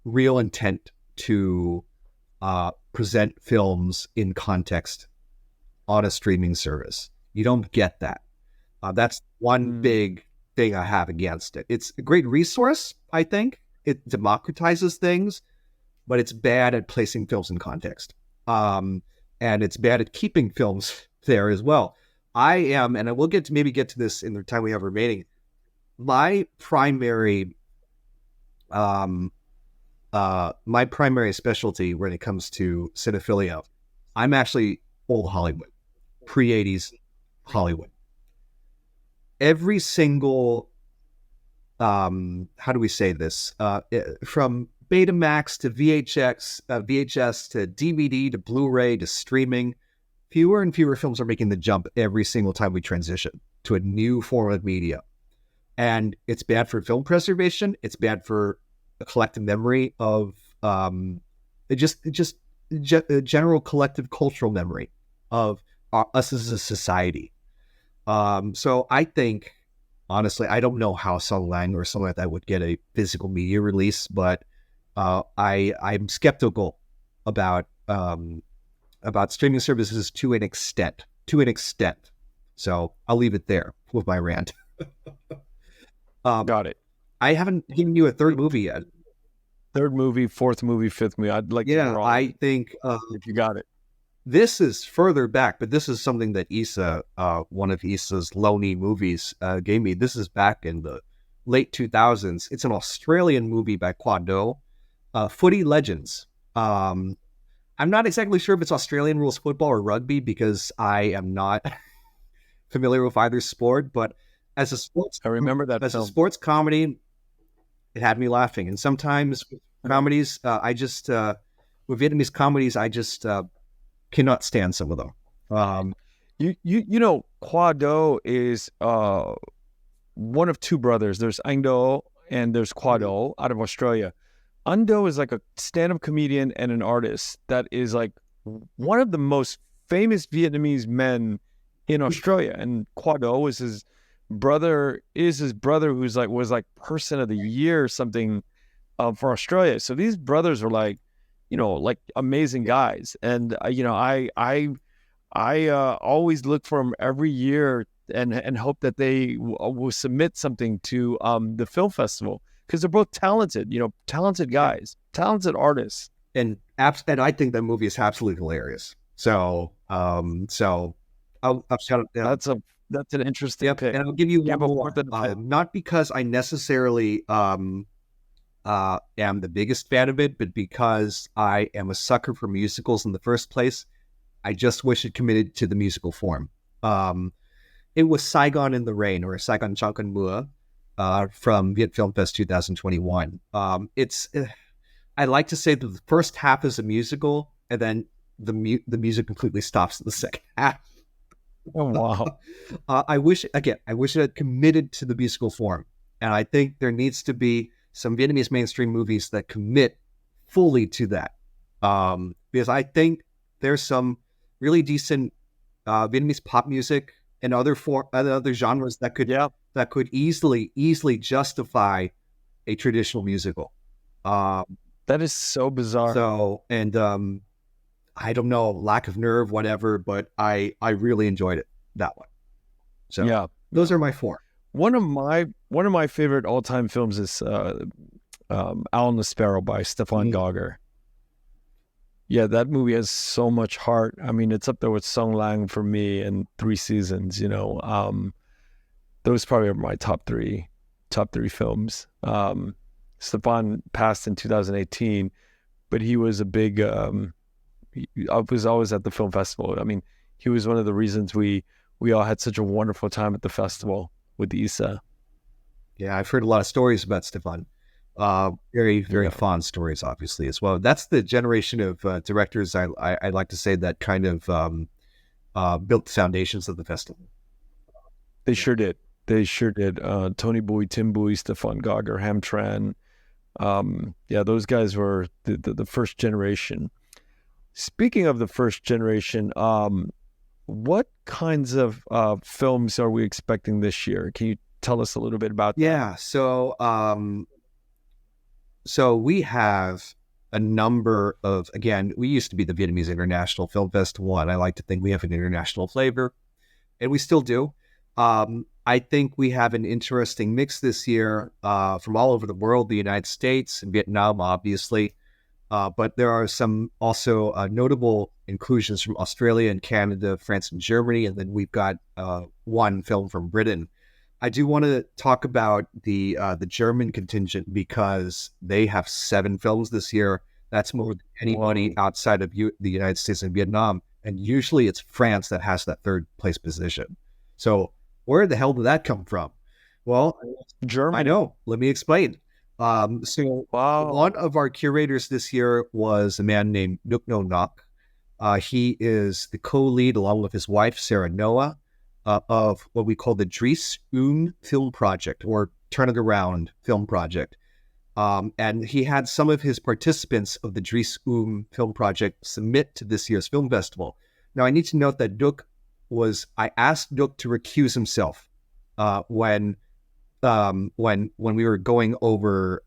Speaker 2: real intent to present films in context on a streaming service. You don't get that. That's one big thing I have against it. It's a great resource, I think. It democratizes things, but it's bad at placing films in context. And it's bad at keeping films there as well. I am, and I will get to this in the time we have remaining. My primary specialty when it comes to cinephilia, I'm actually old Hollywood, pre-80s Hollywood. Every single, how do we say this? From Betamax to VHS to DVD to Blu-ray to streaming, fewer and fewer films are making the jump every single time we transition to a new form of media. And it's bad for film preservation. It's bad for a collective memory of general collective cultural memory of us as a society. So I think, honestly, I don't know how Song Lang or something like that would get a physical media release, but I'm skeptical about streaming services to an extent. So I'll leave it there with my rant.
Speaker 1: Got it.
Speaker 2: I haven't given you a third movie yet.
Speaker 1: Third movie, fourth movie, fifth movie. I'd like to know.
Speaker 2: I think
Speaker 1: if you got it.
Speaker 2: This is further back, but this is something that Issa, one of Issa's lonely movies, gave me. This is back in the late 2000s. It's an Australian movie by Qua Do, Footy Legends. I'm not exactly sure if it's Australian rules football or rugby, because I am not familiar with either sport, but as a sports,
Speaker 1: I remember that
Speaker 2: as
Speaker 1: film.
Speaker 2: A sports comedy, it had me laughing. And sometimes comedies, with Vietnamese comedies, I just cannot stand some of them.
Speaker 1: You know, Qua Do is one of two brothers. There's Anh Do and there's Qua Do out of Australia. Anh Do is like a stand-up comedian and an artist that is like one of the most famous Vietnamese men in Australia. And Qua Do is his brother who's like was like person of the year or something for Australia. So these brothers are like, like amazing guys. And I always look for them every year and hope that they will submit something to the film festival, because they're both talented, talented guys, talented artists.
Speaker 2: And I think that movie is absolutely hilarious. So I'll shout it down.
Speaker 1: That's an interesting
Speaker 2: Yep,
Speaker 1: pick.
Speaker 2: and I'll give you
Speaker 1: Do you
Speaker 2: one
Speaker 1: have a
Speaker 2: more.
Speaker 1: fourth and a fifth?
Speaker 2: Not because I necessarily am the biggest fan of it, but because I am a sucker for musicals in the first place. I just wish it committed to the musical form. It was Saigon in the Rain, or Saigon Chankan Mua, from Viet Film Fest 2021. I like to say that the first half is a musical, and then the music completely stops in the second half.
Speaker 1: Oh, wow.
Speaker 2: I wish it had committed to the musical form. And I think there needs to be some Vietnamese mainstream movies that commit fully to that. Because I think there's some really decent Vietnamese pop music and other genres that could easily justify a traditional musical.
Speaker 1: That is so bizarre.
Speaker 2: So, and I don't know, lack of nerve, whatever, but I really enjoyed it, that one. So
Speaker 1: Yeah.
Speaker 2: those are my four.
Speaker 1: One of my favorite all-time films is Owl and the Sparrow by Stefan Gauger. Yeah, that movie has so much heart. I mean, it's up there with Song Lang for me and Three Seasons, those probably are my top three films. Stefan passed in 2018, but he was a big I was always at the film festival. I mean, he was one of the reasons we all had such a wonderful time at the festival with Isa.
Speaker 2: Yeah, I've heard a lot of stories about Stefan. Very fond stories, obviously, as well. That's the generation of directors I like to say that kind of built the foundations of the festival.
Speaker 1: They sure did. Tony Bui, Tim Bui, Stefan Gauger, Ham Tran. Those guys were the first generation. Speaking of the first generation, what kinds of films are we expecting this year? Can you tell us a little bit about that?
Speaker 2: Yeah, so we have a number of, again, we used to be the Vietnamese International Film Festival, and I like to think we have an international flavor, and we still do. I think we have an interesting mix this year from all over the world, the United States and Vietnam, obviously. But there are some also notable inclusions from Australia and Canada, France and Germany, and then we've got one film from Britain. I do want to talk about the German contingent because they have 7 films this year. That's more than anybody outside of the United States and Vietnam. And usually it's France that has that third place position. So where the hell did that come from? Well,
Speaker 1: Germany.
Speaker 2: I know. Let me explain. One of our curators this year was a man named Nong. He is the co-lead, along with his wife, Sarah Noah, of what we call the Dries Film Project, or Turn It Around Film Project. And he had some of his participants of the Dries Film Project submit to this year's film festival. Now, I need to note that I asked Duc to recuse himself when we were going over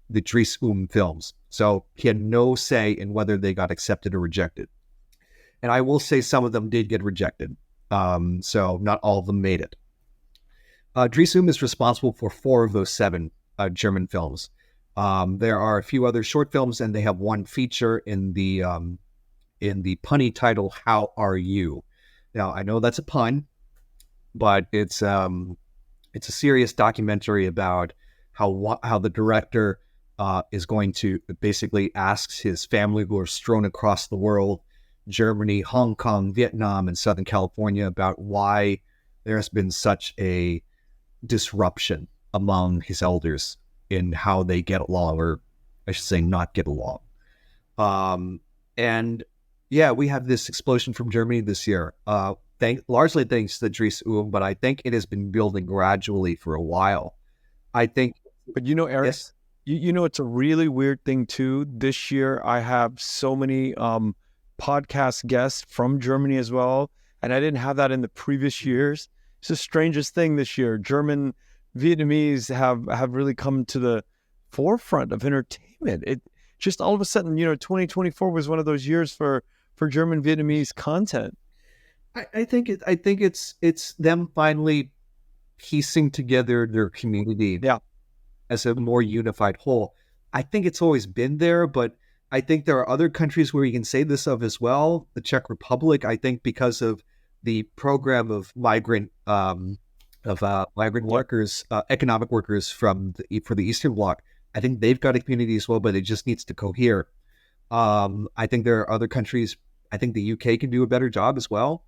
Speaker 2: the Dries films. So he had no say in whether they got accepted or rejected. And I will say some of them did get rejected. So not all of them made it. Dries is responsible for 4 of those 7 German films. There are a few other short films, and they have one feature in the punny title, How Are You? Now, I know that's a pun, but it's a serious documentary about how the director is going to basically ask his family, who are strewn across the world, Germany, Hong Kong, Vietnam, and Southern California, about why there has been such a disruption among his elders in how they get along, or I should say not get along. And yeah, we have this explosion from Germany this year, largely thanks to Dries but I think it has been building gradually for a while. I think.
Speaker 1: But Eric, yes? It's a really weird thing too. This year, I have so many podcast guests from Germany as well, and I didn't have that in the previous years. It's the strangest thing this year. German Vietnamese have really come to the forefront of entertainment. It just all of a sudden, 2024 was one of those years for German Vietnamese content.
Speaker 2: I think it's them finally piecing together their community as a more unified whole. I think it's always been there, but I think there are other countries where you can say this of as well. The Czech Republic, I think, because of the program of migrant
Speaker 1: Yep.
Speaker 2: workers, economic workers for the Eastern Bloc, I think they've got a community as well, but it just needs to cohere. I think there are other countries. I think the UK can do a better job as well.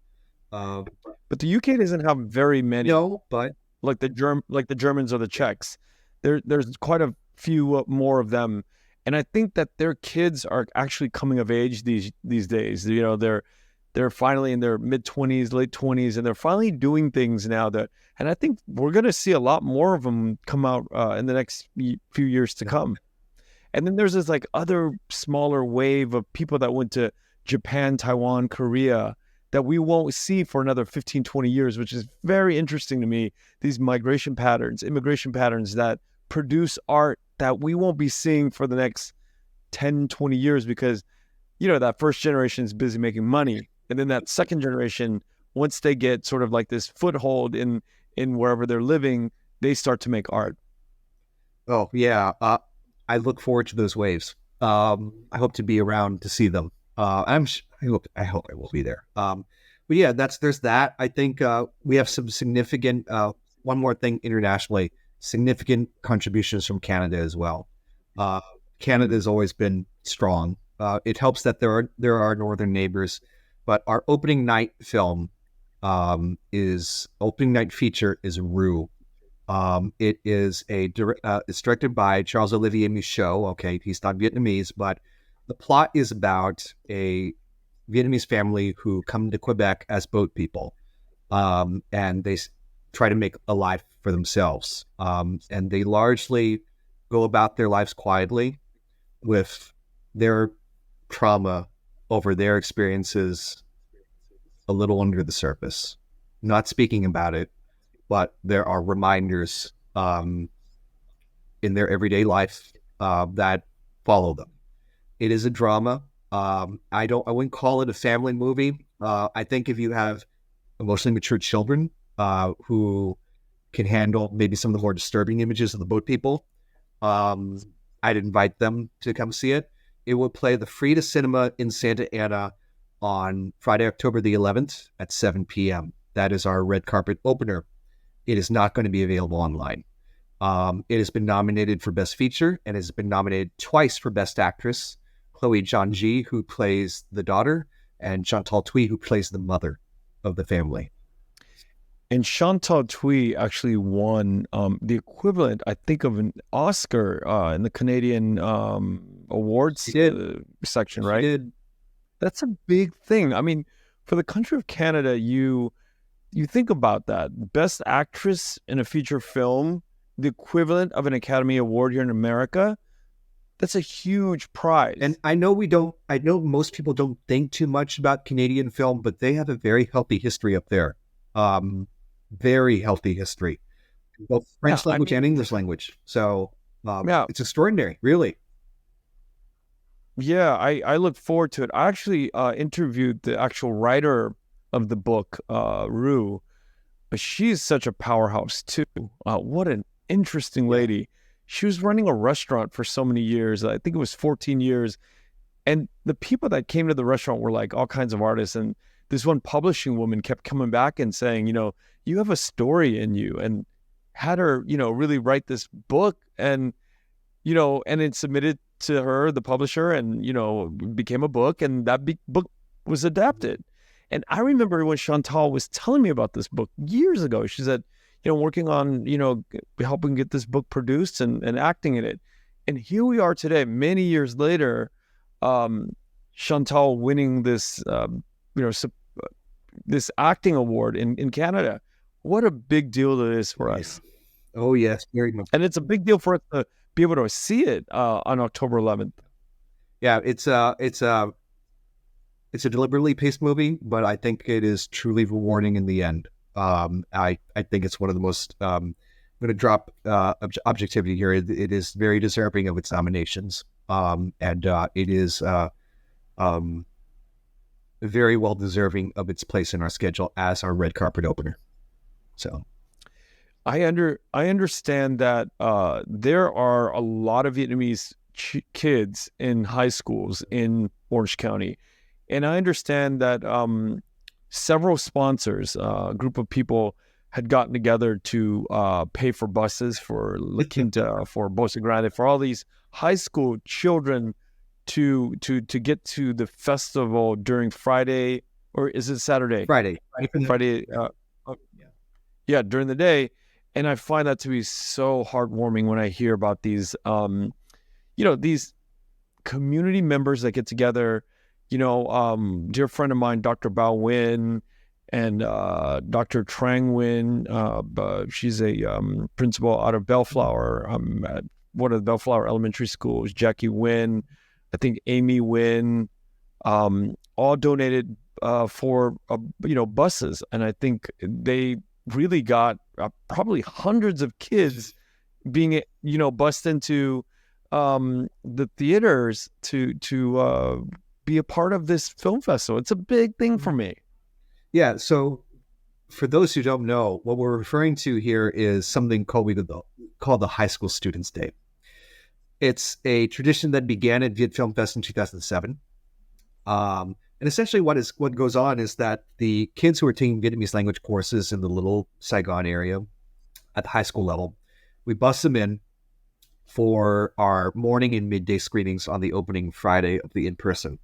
Speaker 2: Uh,
Speaker 1: But the UK doesn't have very many,
Speaker 2: no, but
Speaker 1: like the Germans or the Czechs. There's quite a few more of them, and I think that their kids are actually coming of age these days. You know, they're finally in their mid-20s, late 20s, and they're finally doing things now and I think we're going to see a lot more of them come out in the next few years to come. And then there's this like other smaller wave of people that went to Japan, Taiwan, Korea that we won't see for another 15, 20 years, which is very interesting to me. These immigration patterns that produce art that we won't be seeing for the next 10, 20 years because, that first generation is busy making money. And then that second generation, once they get sort of like this foothold in wherever they're living, they start to make art.
Speaker 2: oh yeah, I look forward to those waves. I hope to be around to see them. I hope I will be there. But yeah, there's that. I think we have some significant. One more thing internationally, significant contributions from Canada as well. Uh, Canada has always been strong. It helps that there are northern neighbors, but our opening night film is opening night feature is Rue. It is it's directed by Charles Olivier Michaud. Okay, he's not Vietnamese, but the plot is about a Vietnamese family who come to Quebec as boat people, and they try to make a life for themselves. And they largely go about their lives quietly with their trauma over their experiences a little under the surface, not speaking about it, but there are reminders in their everyday life that follow them. It is a drama. I wouldn't call it a family movie. I think if you have emotionally mature children who can handle maybe some of the more disturbing images of the boat people, I'd invite them to come see it. It will play the Frida Cinema in Santa Ana on Friday, October the 11th at 7 p.m. That is our red carpet opener. It is not going to be available online. It has been nominated for Best Feature and has been nominated twice for Best Actress. Chloe Zhangji, who plays the daughter, and Chantal Thuy, who plays the mother of the family.
Speaker 1: And Chantal Thuy actually won the equivalent, I think, of an Oscar in the Canadian awards section, right?
Speaker 2: She did.
Speaker 1: That's a big thing. I mean, for the country of Canada, you think about that. Best Actress in a feature film, the equivalent of an Academy Award here in America. That's a huge prize.
Speaker 2: And I know most people don't think too much about Canadian film, but they have a very healthy history up there. Very healthy history, both French language and English language. So it's extraordinary, really.
Speaker 1: Yeah, I look forward to it. I actually interviewed the actual writer of the book, Rue. She's such a powerhouse too. What an interesting lady. She was running a restaurant for so many years. I think it was 14 years. And the people that came to the restaurant were like all kinds of artists. And this one publishing woman kept coming back and saying, you have a story in you, and had her, really write this book and it submitted to her, the publisher, and, became a book, and that book was adapted. And I remember when Chantal was telling me about this book years ago, she said, working on, helping get this book produced and acting in it. And here we are today, many years later, Chantal winning this, this acting award in Canada. What a big deal it is for us.
Speaker 2: Oh, yes, very much.
Speaker 1: And it's a big deal for us to be able to see it on October 11th.
Speaker 2: Yeah, it's a deliberately paced movie, but I think it is truly rewarding in the end. I think it's one of the most. I'm going to drop objectivity here. It is very deserving of its nominations, and it is very well deserving of its place in our schedule as our red carpet opener. So,
Speaker 1: I understand that there are a lot of Vietnamese kids in high schools in Orange County. And I understand that several sponsors, a group of people, had gotten together to pay for buses for La Quinta, for Bosa Grande, for all these high school children to get to the festival during Friday, or is it Saturday?
Speaker 2: Friday.
Speaker 1: Friday. Yeah, during the day. And I find that to be so heartwarming when I hear about these, these community members that get together. Dear friend of mine, Dr. Bao Win, and Dr. Trang Nguyen. She's a principal out of Bellflower, at one of the Bellflower elementary schools. Jackie Nguyen, I think Amy Nguyen, all donated for buses, and I think they really got probably hundreds of kids being bussed into the theaters to be a part of this film festival. It's a big thing for me.
Speaker 2: Yeah. So for those who don't know, what we're referring to here is something called the High School Students' Day. It's a tradition that began at Viet Film Fest in 2007. And essentially what goes on is that the kids who are taking Vietnamese language courses in the Little Saigon area at the high school level, we bus them in for our morning and midday screenings on the opening Friday of the in-person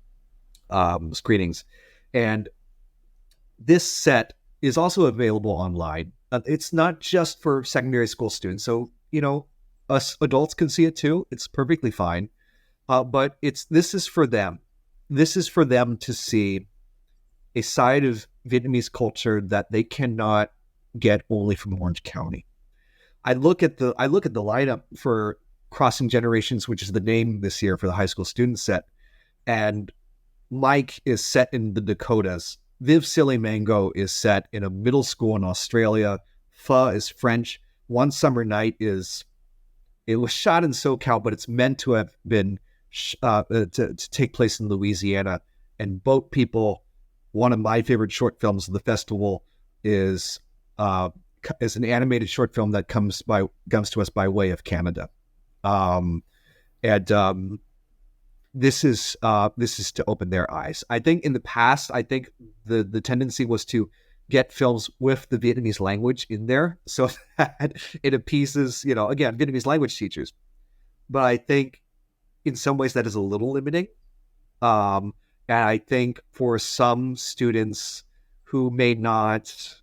Speaker 2: screenings. And this set is also available online. It's not just for secondary school students. So, us adults can see it too. It's perfectly fine. But this is for them. This is for them to see a side of Vietnamese culture that they cannot get only from Orange County. I look at the lineup for Crossing Generations, which is the name this year for the high school student set, and Mike is set in the Dakotas. Viv Silly Mango is set in a middle school in Australia. Pho is French. One Summer Night it was shot in SoCal, but it's meant to have been to take place in Louisiana. And Boat People, one of my favorite short films of the festival, is an animated short film that comes to us by way of Canada. This is to open their eyes. I think in the past, the tendency was to get films with the Vietnamese language in there, so that it appeases, again, Vietnamese language teachers. But I think in some ways that is a little limiting. And I think for some students who may not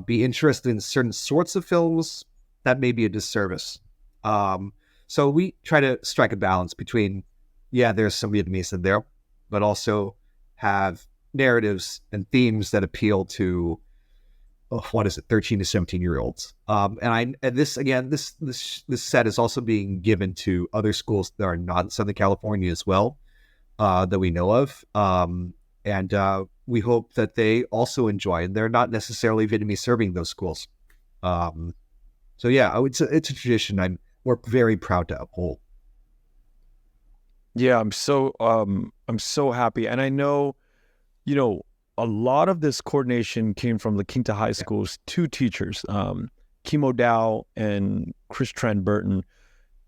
Speaker 2: be interested in certain sorts of films, that may be a disservice. So we try to strike a balance between, there's some Vietnamese in there, but also have narratives and themes that appeal to 13 to 17-year-olds. And this set is also being given to other schools that are not in Southern California as well, that we know of. And we hope that they also enjoy, and they're not necessarily Vietnamese serving those schools. It's a tradition we're very proud to uphold.
Speaker 1: Yeah, I'm so happy. And I know, a lot of this coordination came from La Quinta High School's two teachers, Kimo Dow and Chris Tran Burton,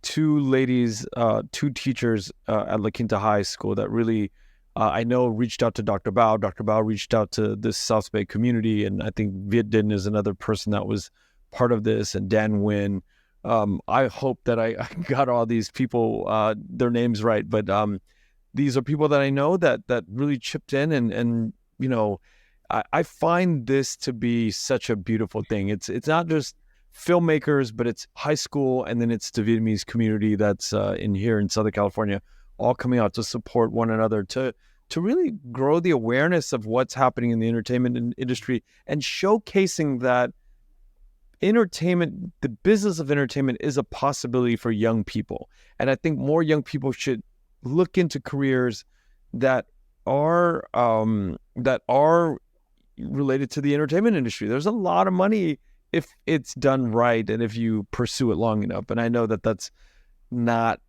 Speaker 1: two ladies, two teachers at La Quinta High School that really, I know, reached out to Dr. Bao. Dr. Bao reached out to this South Bay community, and I think Viet Din is another person that was part of this, and Dan Nguyen. I hope that I got all these people, their names right, but these are people that I know that really chipped in, and I find this to be such a beautiful thing. It's not just filmmakers, but it's high school, and then it's the Vietnamese community that's in here in Southern California, all coming out to support one another, to really grow the awareness of what's happening in the entertainment industry, and showcasing that entertainment, the business of entertainment, is a possibility for young people. And I think more young people should look into careers that are related to the entertainment industry. There's a lot of money if it's done right and if you pursue it long enough. And I know that that's not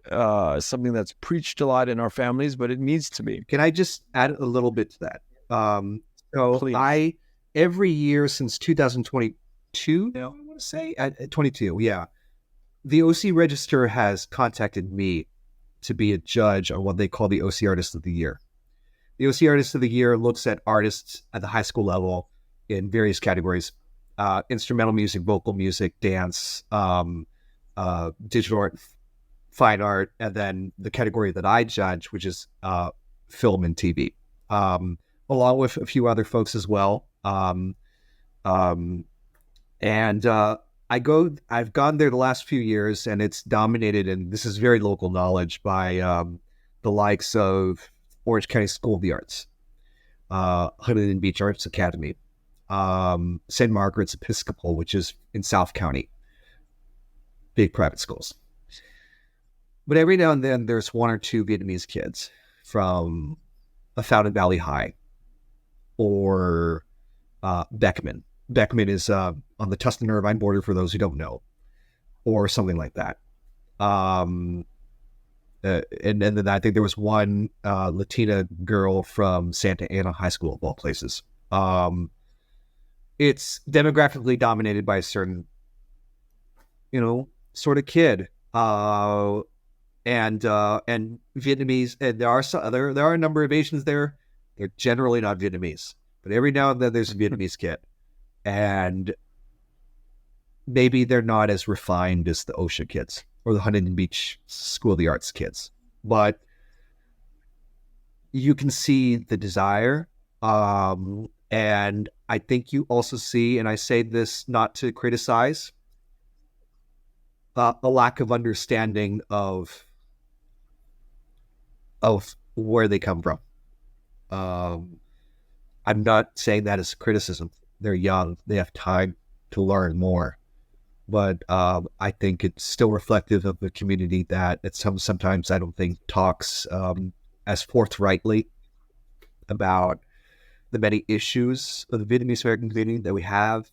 Speaker 1: something that's preached a lot in our families, but it needs to be.
Speaker 2: Can I just add a little bit to that?
Speaker 1: Please.
Speaker 2: Every year since 2022, I want to say, 22, the OC Register has contacted me to be a judge on what they call the OC Artist of the Year. The OC Artist of the Year looks at artists at the high school level in various categories: instrumental music, vocal music, dance, digital art, fine art, and then the category that I judge, which is film and TV, along with a few other folks as well. I've gone there the last few years, and it's dominated, and this is very local knowledge, by the likes of Orange County School of the Arts, Huntington Beach Arts Academy, St. Margaret's Episcopal, which is in South County, big private schools. But every now and then there's one or two Vietnamese kids from a Fountain Valley High or Beckman. Beckman is on the Tustin Irvine border, for those who don't know, or something like that. And then I think there was one Latina girl from Santa Ana High School, of all places. It's demographically dominated by a certain, sort of kid. And Vietnamese, and there are a number of Asians there. They're generally not Vietnamese, but every now and then there's a Vietnamese kid, and maybe they're not as refined as the OSHA kids or the Huntington Beach School of the Arts kids, but you can see the desire. And I think you also see, and I say this not to criticize, a lack of understanding of where they come from. I'm not saying that as criticism. They're young. They have time to learn more. But I think it's still reflective of the community that sometimes I don't think talks as forthrightly about the many issues of the Vietnamese American community that we have,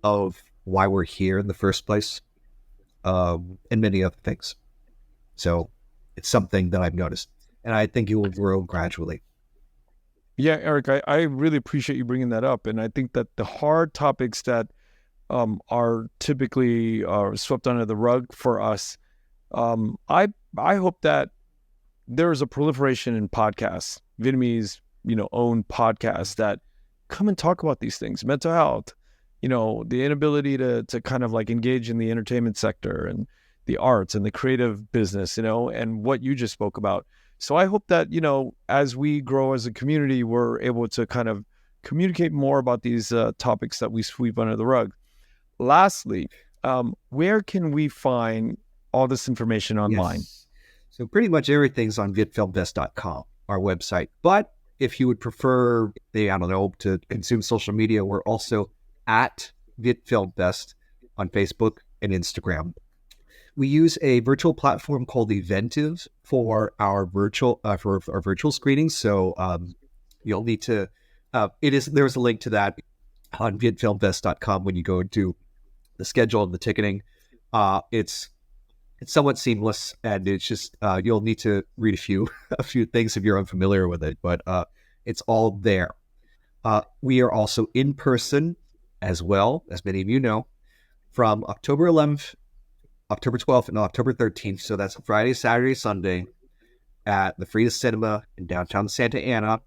Speaker 2: of why we're here in the first place, and many other things. So it's something that I've noticed, and I think it will grow gradually.
Speaker 1: Yeah, Eric, I really appreciate you bringing that up. And I think that the hard topics that are typically swept under the rug for us, I hope that there is a proliferation in podcasts, Vietnamese, owned podcasts that come and talk about these things, mental health, the inability to kind of like engage in the entertainment sector and the arts and the creative business, and what you just spoke about. So I hope that, as we grow as a community, we're able to kind of communicate more about these topics that we sweep under the rug. Lastly, where can we find all this information online?
Speaker 2: Yes. So pretty much everything's on vietfilmfest.com, our website. But if you would prefer, to consume social media, we're also at Viet Film Fest on Facebook and Instagram. We use a virtual platform called Eventive for our virtual screenings. So you'll need to. There's a link to that on vietfilmfest.com when you go to the schedule and the ticketing. It's somewhat seamless, and it's just you'll need to read a few things if you're unfamiliar with it, but it's all there. We are also in person as well, as many of you know, from October 11th, October 12th, and October 13th. So that's Friday, Saturday, Sunday at the Frida Cinema in downtown Santa Ana.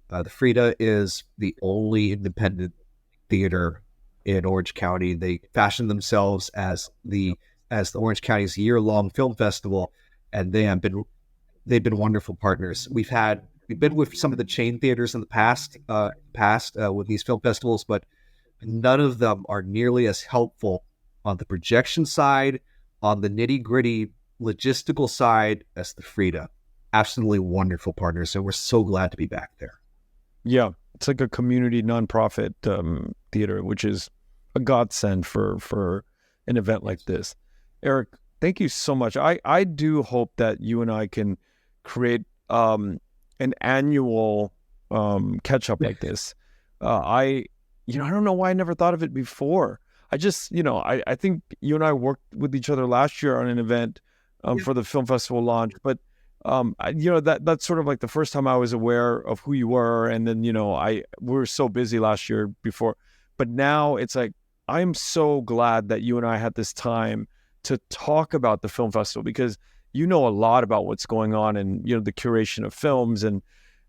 Speaker 2: The Frida is the only independent theater in Orange County. They fashioned themselves as the Orange County's year-long film festival, and they've been wonderful partners. We've been with some of the chain theaters in the past with these film festivals, but none of them are nearly as helpful on the projection side, on the nitty-gritty logistical side as the Frida. Absolutely wonderful partners, and we're so glad to be back there.
Speaker 1: Yeah, it's like a community nonprofit theater, which is a godsend for an event like this. Eric, thank you so much. I do hope that you and I can create an annual catch-up like this. I don't know why I never thought of it before. I just, I think you and I worked with each other last year on an event for the film festival launch, but that's sort of like the first time I was aware of who you were. And then, we were so busy last year before, but now it's like, I'm so glad that you and I had this time to talk about the film festival, because you know a lot about what's going on and, you know, the curation of films. And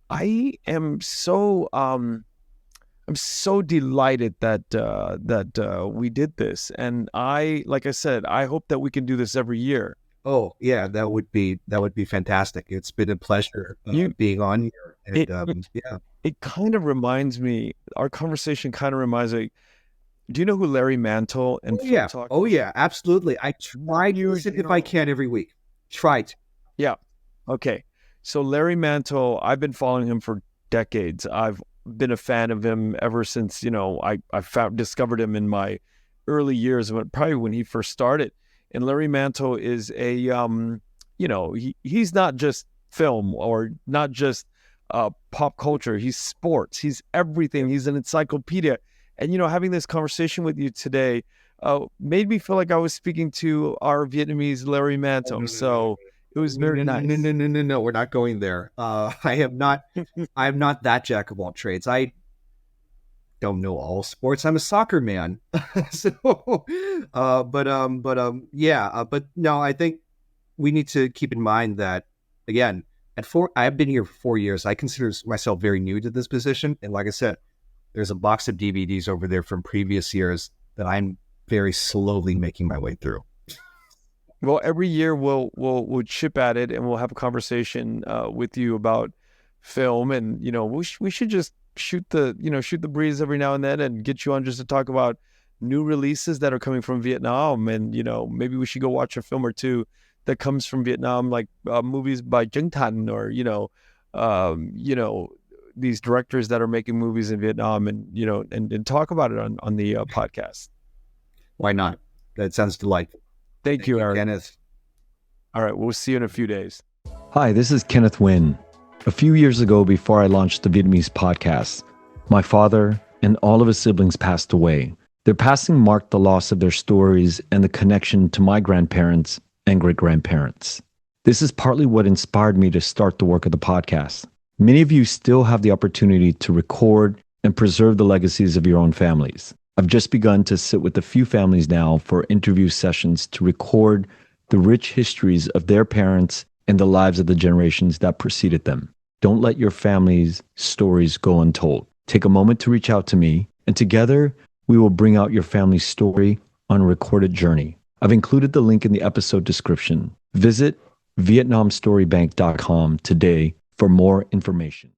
Speaker 1: I am so I'm so delighted that we did this. And like I said, I hope that we can do this every year.
Speaker 2: Oh yeah, that would be fantastic. It's been a pleasure being on here. And yeah,
Speaker 1: it kind of reminds me. Our conversation kind of reminds me. Do you know who Larry Mantle and
Speaker 2: oh
Speaker 1: Film
Speaker 2: yeah,
Speaker 1: Talk?
Speaker 2: oh yeah, absolutely. I try to listen if I can every week. Try to.
Speaker 1: Yeah. Okay. So Larry Mantle, I've been following him for decades. I've been a fan of him ever since, you know, I discovered him in my early years, probably when he first started. And Larry Mantle is a, you know, he's not just film or not just pop culture. He's sports. He's everything. He's an encyclopedia. And, you know, having this conversation with you today made me feel like I was speaking to our Vietnamese Larry Mantle. So it was very nice.
Speaker 2: No, we're not going there. I am not that jack of all trades. I don't know all sports. I'm a soccer man. So, but no, I think we need to keep in mind that, again, I've been here for 4 years. I consider myself very new to this position. And like I said, there's a box of DVDs over there from previous years that I'm very slowly making my way through.
Speaker 1: Well, every year we'll chip at it and we'll have a conversation with you about film. And, you know, we should just shoot the breeze every now and then and get you on just to talk about new releases that are coming from Vietnam. And, you know, maybe we should go watch a film or two that comes from Vietnam, like movies by Jung Tan or, you know, these directors that are making movies in Vietnam, and, you know, and talk about it on the podcast.
Speaker 2: Why not? That sounds delightful.
Speaker 1: Thank you, Eric.
Speaker 2: Kenneth.
Speaker 1: All right, we'll see you in a few days.
Speaker 3: Hi, this is Kenneth Nguyen. A few years ago, before I launched the Vietnamese podcast, my father and all of his siblings passed away. Their passing marked the loss of their stories and the connection to my grandparents and great-grandparents. This is partly what inspired me to start the work of the podcast. Many of you still have the opportunity to record and preserve the legacies of your own families. I've just begun to sit with a few families now for interview sessions to record the rich histories of their parents and the lives of the generations that preceded them. Don't let your family's stories go untold. Take a moment to reach out to me, and together we will bring out your family's story on a recorded journey. I've included the link in the episode description. Visit VietnamStoryBank.com today for more information.